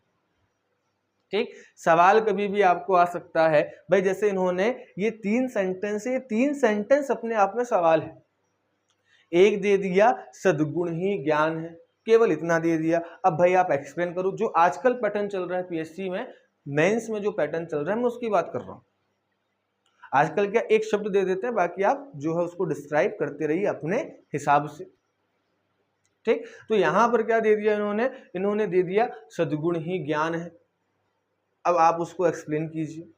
ठीक, सवाल कभी भी आपको आ सकता है भाई, जैसे इन्होंने ये 3 सेंटेंस अपने आप में सवाल है। एक दे दिया सद्गुण ही ज्ञान है, केवल इतना दे दिया। अब भाई आप एक्सप्लेन करो, जो आजकल पैटर्न चल रहा है पीएससी में, मेंस में जो पैटर्न चल रहा है मैं उसकी बात कर रहा हूं। आजकल क्या एक शब्द दे देते हैं, बाकी आप जो है उसको डिस्क्राइब करते रहिए अपने हिसाब से। ठीक, तो यहां पर क्या दे दिया इन्होंने दे दिया सद्गुण ही ज्ञान है। अब आप उसको एक्सप्लेन कीजिए,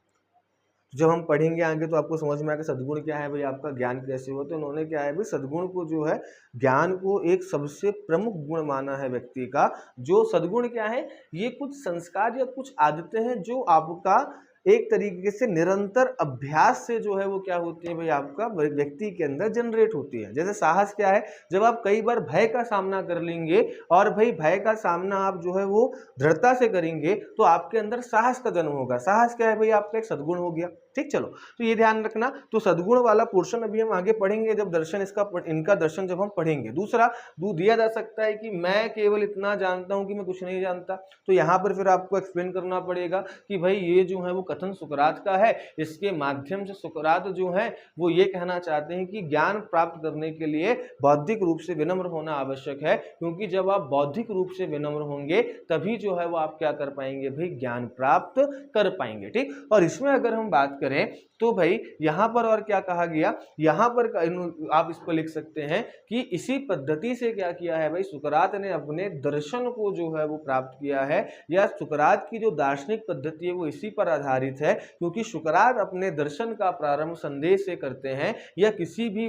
जब हम पढ़ेंगे आगे तो आपको समझ में आएगा सद्गुण क्या है भाई, आपका ज्ञान कैसे हो। तो इन्होंने क्या है भाई, सद्गुण को जो है, ज्ञान को एक सबसे प्रमुख गुण माना है व्यक्ति का। जो सद्गुण क्या है, ये कुछ संस्कार या कुछ आदतें हैं जो आपका एक तरीके से निरंतर अभ्यास से जो है वो क्या होती है भाई, आपका व्यक्ति के अंदर जनरेट होती है। जैसे साहस क्या है, जब आप कई बार भय का सामना कर लेंगे, और भाई भय का सामना आप जो है वो दृढ़ता से करेंगे, तो आपके अंदर साहस का जन्म होगा। साहस क्या है भाई, आपका एक सद्गुण हो गया। ठीक, चलो तो ये ध्यान रखना। तो सद्गुण वाला पोर्शन अभी हम आगे पढ़ेंगे, जब दर्शन इनका दर्शन जब हम पढ़ेंगे। दूसरा दिया जा सकता है कि मैं केवल इतना जानता हूं कि मैं कुछ नहीं जानता, तो यहां पर फिर आपको एक्सप्लेन करना पड़ेगा कि भाई ये जो है वो कथन सुकरात का है। इसके माध्यम से सुकरात जो है वो ये कहना चाहते हैं कि ज्ञान प्राप्त करने के लिए बौद्धिक रूप से विनम्र होना आवश्यक है, क्योंकि जब आप बौद्धिक रूप से विनम्र होंगे तभी जो है वो आप क्या कर पाएंगे भाई, ज्ञान प्राप्त कर पाएंगे। ठीक, और इसमें अगर हम बात करें तो भाई यहां पर और क्या कहा गया, यहां पर आप इस पर लिख सकते हैं कि इसी पद्धति से क्या किया है भाई, सुकरात ने अपने दर्शन को जो है वो प्राप्त किया है, या सुकरात की जो दार्शनिक पद्धति है वो इसी पर आधारित है। क्योंकि सुकरात अपने दर्शन का प्रारंभ संदेश से करते हैं, या किसी भी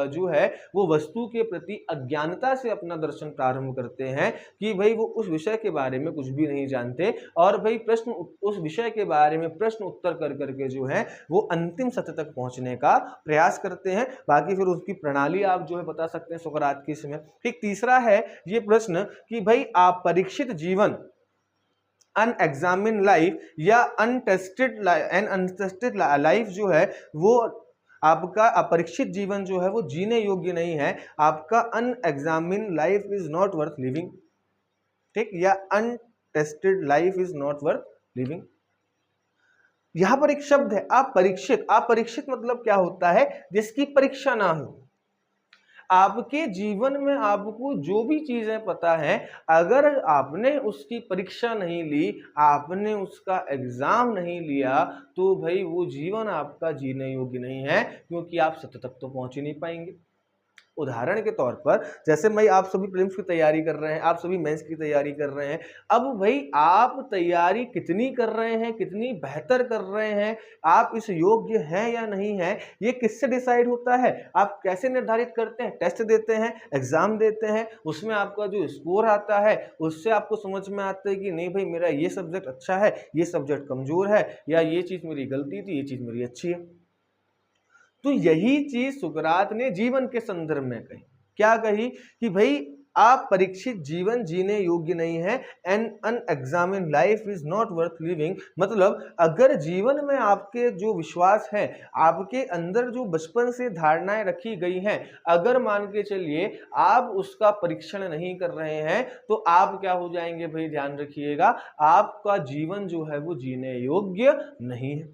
जो है वो वस्तु के प्रति अज्ञानता से अपना दर्शन प्रारंभ करते हैं, कि भाई वो उस विषय के बारे में कुछ भी नहीं जानते, और भाई उस विषय के बारे में प्रश्न उत्तर कर करके जो है वो अंतिम सत्य तक पहुंचने का प्रयास करते हैं। बाकी फिर उसकी प्रणाली आप जो है बता सकते हैं सुकरात की इसमें। ठीक, तीसरा है ये प्रश्न कि भाई आप परीक्षित जीवन, अनएग्जामिन लाइफ या अनटेस्टेड लाइफ जो है वो आपका अपरीक्षित जीवन जो है वो जीने योग्य नहीं है। आपका unexamined life is not worth living. ठीक, या untested life is not worth living. यहां पर एक शब्द है अपरीक्षित। अपरीक्षित मतलब क्या होता है, जिसकी परीक्षा ना हो। आपके जीवन में आपको जो भी चीजें पता है, अगर आपने उसकी परीक्षा नहीं ली, आपने उसका एग्जाम नहीं लिया, तो भाई वो जीवन आपका जीने योग्य नहीं है, क्योंकि आप सत्य तक तो पहुंच ही नहीं पाएंगे। उदाहरण के तौर पर जैसे भाई आप सभी प्रीलिम्स की तैयारी कर रहे हैं, आप सभी मेंस की तैयारी कर रहे हैं, अब भाई आप तैयारी कितनी कर रहे हैं, कितनी बेहतर कर रहे हैं, आप इस योग्य हैं या नहीं है, ये किससे डिसाइड होता है? आप कैसे निर्धारित करते हैं? टेस्ट देते हैं, एग्जाम देते हैं, उसमें आपका जो स्कोर आता है उससे आपको समझ में आता है कि नहीं भाई मेरा ये सब्जेक्ट अच्छा है, ये सब्जेक्ट कमजोर है, या ये चीज मेरी गलती थी, ये चीज मेरी अच्छी है। तो यही चीज सुकरात ने जीवन के संदर्भ में कही। क्या कही? कि भाई आप परीक्षित जीवन जीने योग्य नहीं है, and unexamined life is not worth living. मतलब अगर जीवन में आपके जो विश्वास है, आपके अंदर जो बचपन से धारणाएं रखी गई हैं, अगर मान के चलिए आप उसका परीक्षण नहीं कर रहे हैं, तो आप क्या हो जाएंगे भाई, ध्यान रखिएगा, आपका जीवन जो है वो जीने योग्य नहीं है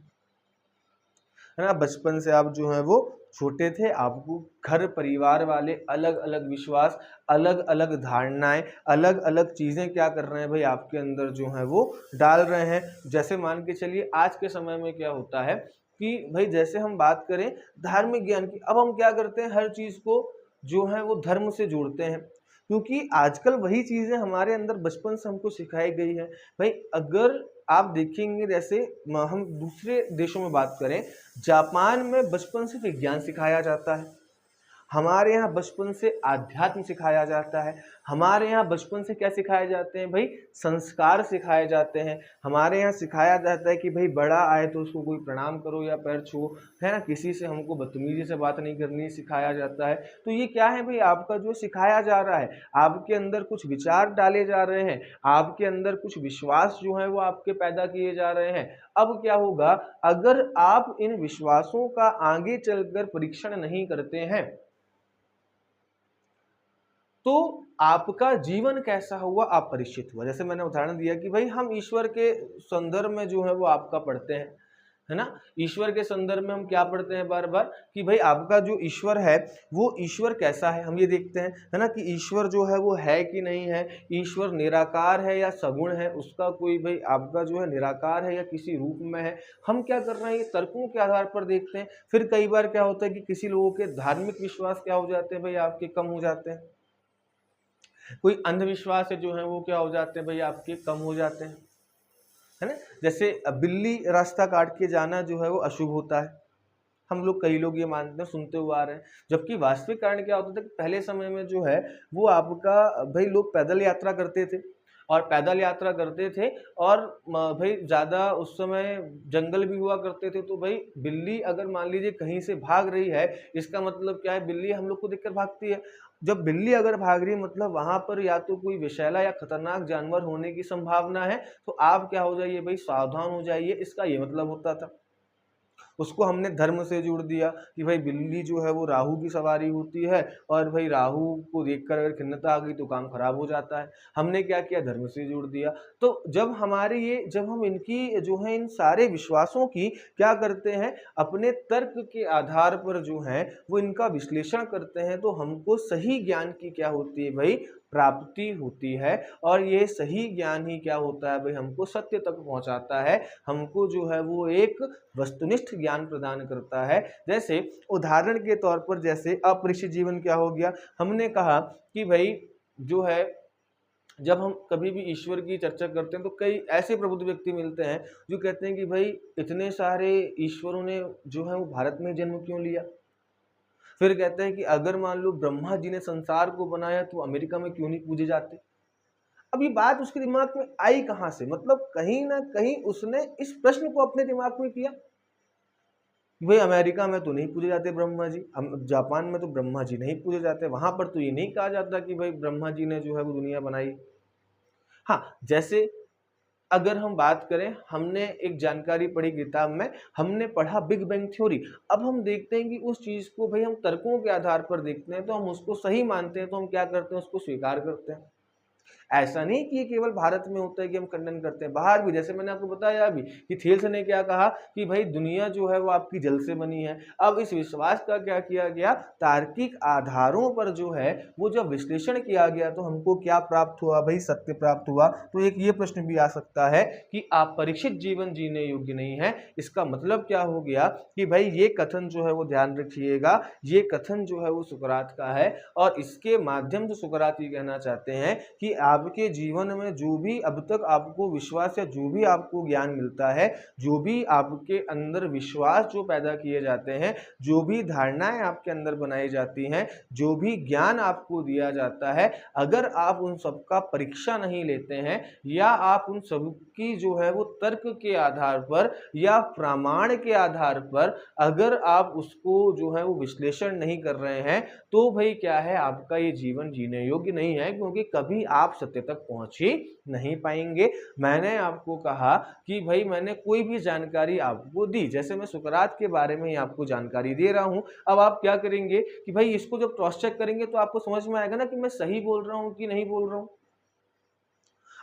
ना। बचपन से आप जो है वो छोटे थे, आपको घर परिवार वाले अलग अलग विश्वास, अलग अलग धारणाएं, अलग अलग चीजें क्या कर रहे हैं भाई, आपके अंदर जो है वो डाल रहे हैं। जैसे मान के चलिए आज के समय में क्या होता है कि भाई जैसे हम बात करें धार्मिक ज्ञान की, अब हम क्या करते हैं, हर चीज को जो है वो धर्म से जोड़ते हैं, क्योंकि आजकल वही चीजें हमारे अंदर बचपन से हमको सिखाई गई है। भाई अगर आप देखेंगे, जैसे हम दूसरे देशों में बात करें, जापान में बचपन से विज्ञान सिखाया जाता है, हमारे यहाँ बचपन से आध्यात्म सिखाया जाता है, हमारे यहाँ बचपन से क्या सिखाए जाते हैं भाई, संस्कार सिखाए जाते हैं। हमारे यहाँ सिखाया जाता है कि भाई बड़ा आए तो उसको कोई प्रणाम करो या पैर छुओ, है ना, किसी से हमको बदतमीजी से बात नहीं करनी सिखाया जाता है। तो ये क्या है भाई, आपका जो सिखाया जा रहा है, आपके अंदर कुछ विचार डाले जा रहे हैं, आपके अंदर कुछ विश्वास जो है वो आपके पैदा किए जा रहे हैं। अब क्या होगा, अगर आप इन विश्वासों का आगे चलकर परीक्षण नहीं करते हैं, तो आपका जीवन कैसा हुआ आप परीक्षित हुआ। जैसे मैंने उदाहरण दिया कि भाई हम ईश्वर के संदर्भ में जो है वो आपका पढ़ते हैं, है ना, ईश्वर के संदर्भ में हम क्या पढ़ते हैं बार बार, कि भाई आपका जो ईश्वर है वो ईश्वर कैसा है, हम ये देखते हैं, है ना, कि ईश्वर जो है वो है कि नहीं है, ईश्वर निराकार है या सगुण है, उसका कोई भाई आपका जो है निराकार है या किसी रूप में है, हम क्या कर रहे हैं, ये तर्कों के आधार पर देखते हैं। फिर कई बार क्या होता है कि किसी लोगों के धार्मिक विश्वास क्या हो जाते हैं भाई, आपके कम हो जाते हैं, कोई अंधविश्वास है जो है वो क्या हो जाते हैं भाई, आपके कम हो जाते हैं, है ना। जैसे बिल्ली रास्ता काट के जाना जो है वो अशुभ होता है, हम लोग कई लोग ये मानते हैं, सुनते हुए आ रहे हैं, जबकि वास्तविक कारण क्या होता था कि पहले समय में जो है वो आपका भाई लोग पैदल यात्रा करते थे, और पैदल यात्रा करते थे, और भाई ज़्यादा उस समय जंगल भी हुआ करते थे, तो भाई बिल्ली अगर मान लीजिए कहीं से भाग रही है, इसका मतलब क्या है, बिल्ली हम लोग को देखकर भागती है। जब बिल्ली अगर भाग रही है मतलब वहां पर या तो कोई विषैला या खतरनाक जानवर होने की संभावना है, तो आप क्या हो जाइए भाई, सावधान हो जाइए, इसका ये मतलब होता था। उसको हमने धर्म से जोड़ दिया कि भाई बिल्ली जो है वो राहु की सवारी होती है, और भाई राहु को देखकर अगर खिन्नता आ गई तो काम खराब हो जाता है, हमने क्या किया, धर्म से जोड़ दिया। तो जब हमारे ये, जब हम इनकी जो है इन सारे विश्वासों की क्या करते हैं, अपने तर्क के आधार पर जो है वो इनका विश्लेषण करते हैं, तो हमको सही ज्ञान की क्या होती है भाई, प्राप्ति होती है। और ये सही ज्ञान ही क्या होता है भाई, हमको सत्य तक पहुंचाता है, हमको जो है वो एक वस्तुनिष्ठ ज्ञान प्रदान करता है। जैसे उदाहरण के तौर पर, जैसे अपरिचित जीवन क्या हो गया, हमने कहा कि भाई जो है जब हम कभी भी ईश्वर की चर्चा करते हैं तो कई ऐसे प्रबुद्ध व्यक्ति मिलते हैं जो कहते हैं कि भाई इतने सारे ईश्वरों ने जो है वो भारत में जन्म क्यों लिया। फिर कहते हैं कि अगर मान लो ब्रह्मा जी ने संसार को बनाया तो अमेरिका में क्यों नहीं पूजे जाते। अब ये बात उसके दिमाग में आई कहां से, मतलब कहीं ना कहीं उसने इस प्रश्न को अपने दिमाग में किया कि भाई अमेरिका में तो नहीं पूजे जाते ब्रह्मा जी, जापान में तो ब्रह्मा जी नहीं पूजे जाते, वहां पर तो ये नहीं कहा जाता कि भाई ब्रह्मा जी ने जो है वो दुनिया बनाई। हाँ, जैसे अगर हम बात करें, हमने एक जानकारी पढ़ी किताब में, हमने पढ़ा बिग बैंग थ्योरी। अब हम देखते हैं कि उस चीज को भाई हम तर्कों के आधार पर देखते हैं, तो हम उसको सही मानते हैं, तो हम क्या करते हैं, उसको स्वीकार करते हैं। ऐसा नहीं कि ये केवल भारत में होता है कि हम खंडन करते हैं, बाहर भी, जैसे मैंने आपको बताया अभी कि थेल्स ने क्या कहा कि भाई दुनिया जो है वो आपकी जल से बनी है। अब इस विश्वास का क्या किया गया, तार्किक आधारों पर जो है वो जब विश्लेषण किया गया तो हमको क्या प्राप्त हुआ भाई, सत्य प्राप्त हुआ। तो एक ये प्रश्न भी आ सकता है कि आप परीक्षित जीवन जीने योग्य नहीं है, इसका मतलब क्या हो गया कि भाई ये कथन जो है वो ध्यान रखिएगा, ये कथन जो है वो सुकरात का है और इसके माध्यम से सुकरात ये कहना चाहते हैं कि आपके जीवन में जो भी अब तक आपको विश्वास या जो भी आपको ज्ञान मिलता है, जो भी आपके अंदर विश्वास जो पैदा किए जाते हैं, जो भी धारणाएं आपके अंदर बनाई जाती हैं, जो भी ज्ञान आपको दिया जाता है, अगर आप उन सबका परीक्षा नहीं लेते हैं या आप उन सब की जो है वो तर्क के आधार पर या प्रमाण के आधार पर अगर आप उसको जो है वो विश्लेषण नहीं कर रहे हैं, तो भाई क्या है, आपका ये जीवन जीने योग्य नहीं है, क्योंकि कभी आप सत्य तक पहुंच ही नहीं पाएंगे। मैंने आपको कहा कि भाई मैंने कोई भी जानकारी आपको दी, जैसे मैं सुकरात के बारे में ही आपको जानकारी दे रहा हूं, अब आप क्या करेंगे कि भाई इसको जब क्रॉस चेक करेंगे तो आपको समझ में आएगा ना कि मैं सही बोल रहा हूं कि नहीं बोल रहा हूं।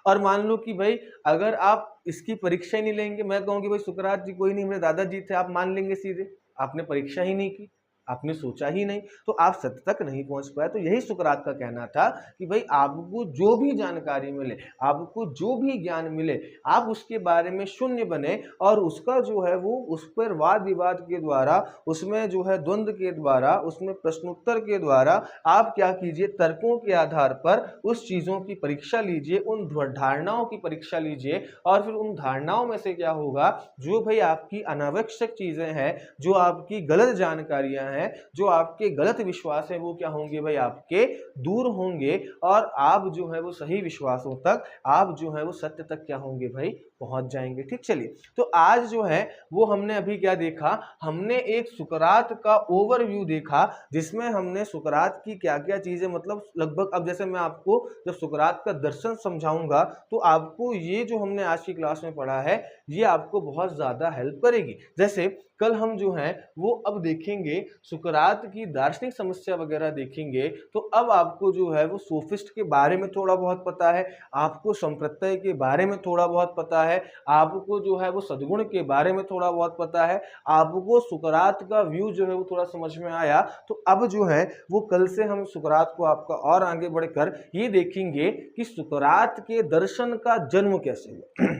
और मान लो कि भाई अगर आप इसकी परीक्षा ही नहीं लेंगे, मैं कहूँ कि भाई सुकरात जी कोई नहीं, मेरे दादाजी थे, आप मान लेंगे सीधे, आपने परीक्षा ही नहीं की, आपने सोचा ही नहीं, तो आप सत्य तक नहीं पहुंच पाए। तो यही सुकरात का कहना था कि भाई आपको जो भी जानकारी मिले, आपको जो भी ज्ञान मिले, आप उसके बारे में शून्य बने और उसका जो है वो उस पर वाद विवाद के द्वारा, उसमें जो है द्वंद्व के द्वारा, उसमें प्रश्नोत्तर के द्वारा आप क्या कीजिए, तर्कों के आधार पर उस चीज़ों की परीक्षा लीजिए, उन धारणाओं की परीक्षा लीजिए और फिर उन धारणाओं में से क्या होगा, जो भाई आपकी अनावश्यक चीज़ें हैं, जो आपकी गलत जानकारियां हैं, जो आपके गलत विश्वास है, वो क्या होंगे भाई, आपके दूर होंगे और आप जो है वो सही विश्वासों तक, आप जो है वो सत्य तक क्या होंगे भाई, पहुंच जाएंगे। ठीक, चलिए, तो आज जो है वो हमने अभी क्या देखा, हमने एक सुकरात का ओवरव्यू देखा जिसमें हमने सुकरात की क्या क्या चीजें, मतलब लगभग, अब जैसे मैं आपको जब सुकरात का दर्शन समझाऊंगा तो आपको ये जो हमने आज की क्लास में पढ़ा है ये आपको बहुत ज्यादा हेल्प करेगी। जैसे कल हम जो है वो अब देखेंगे सुकरात की दार्शनिक समस्या वगैरह देखेंगे, तो अब आपको जो है वो सोफिस्ट के बारे में थोड़ा बहुत पता है, आपको संप्रत्यय के बारे में थोड़ा बहुत पता है, आपको जो है वो सद्गुण के बारे में थोड़ा बहुत पता है, आपको सुकरात का व्यू जो है वो थोड़ा समझ में आया। तो अब जो है वो कल से हम सुकरात को आपका और आगे बढ़कर ये देखेंगे कि सुकरात के दर्शन का जन्म कैसे हुआ।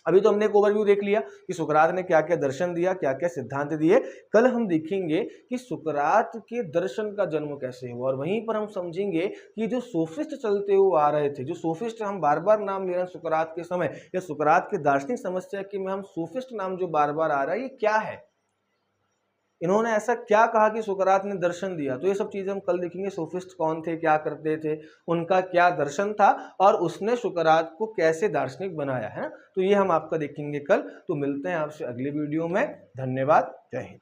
अभी तो हमने एक ओवरव्यू देख लिया कि सुकरात ने क्या क्या दर्शन दिया, क्या क्या सिद्धांत दिए। कल हम देखेंगे कि सुकरात के दर्शन का जन्म कैसे हुआ और वहीं पर हम समझेंगे कि जो सोफिस्ट चलते हुए आ रहे थे, जो सोफिस्ट हम बार बार नाम ले रहे हैं सुकरात के समय या सुकरात के दार्शनिक समस्या के में हम सोफिस्ट नाम जो बार बार आ रहा है, ये क्या है, इन्होंने ऐसा क्या कहा कि सुकरात ने दर्शन दिया। तो ये सब चीजें हम कल देखेंगे, सोफिस्ट कौन थे, क्या करते थे, उनका क्या दर्शन था और उसने सुकरात को कैसे दार्शनिक बनाया, है ना। तो ये हम आपका देखेंगे कल। तो मिलते हैं आपसे अगले वीडियो में। धन्यवाद, जय हिंद।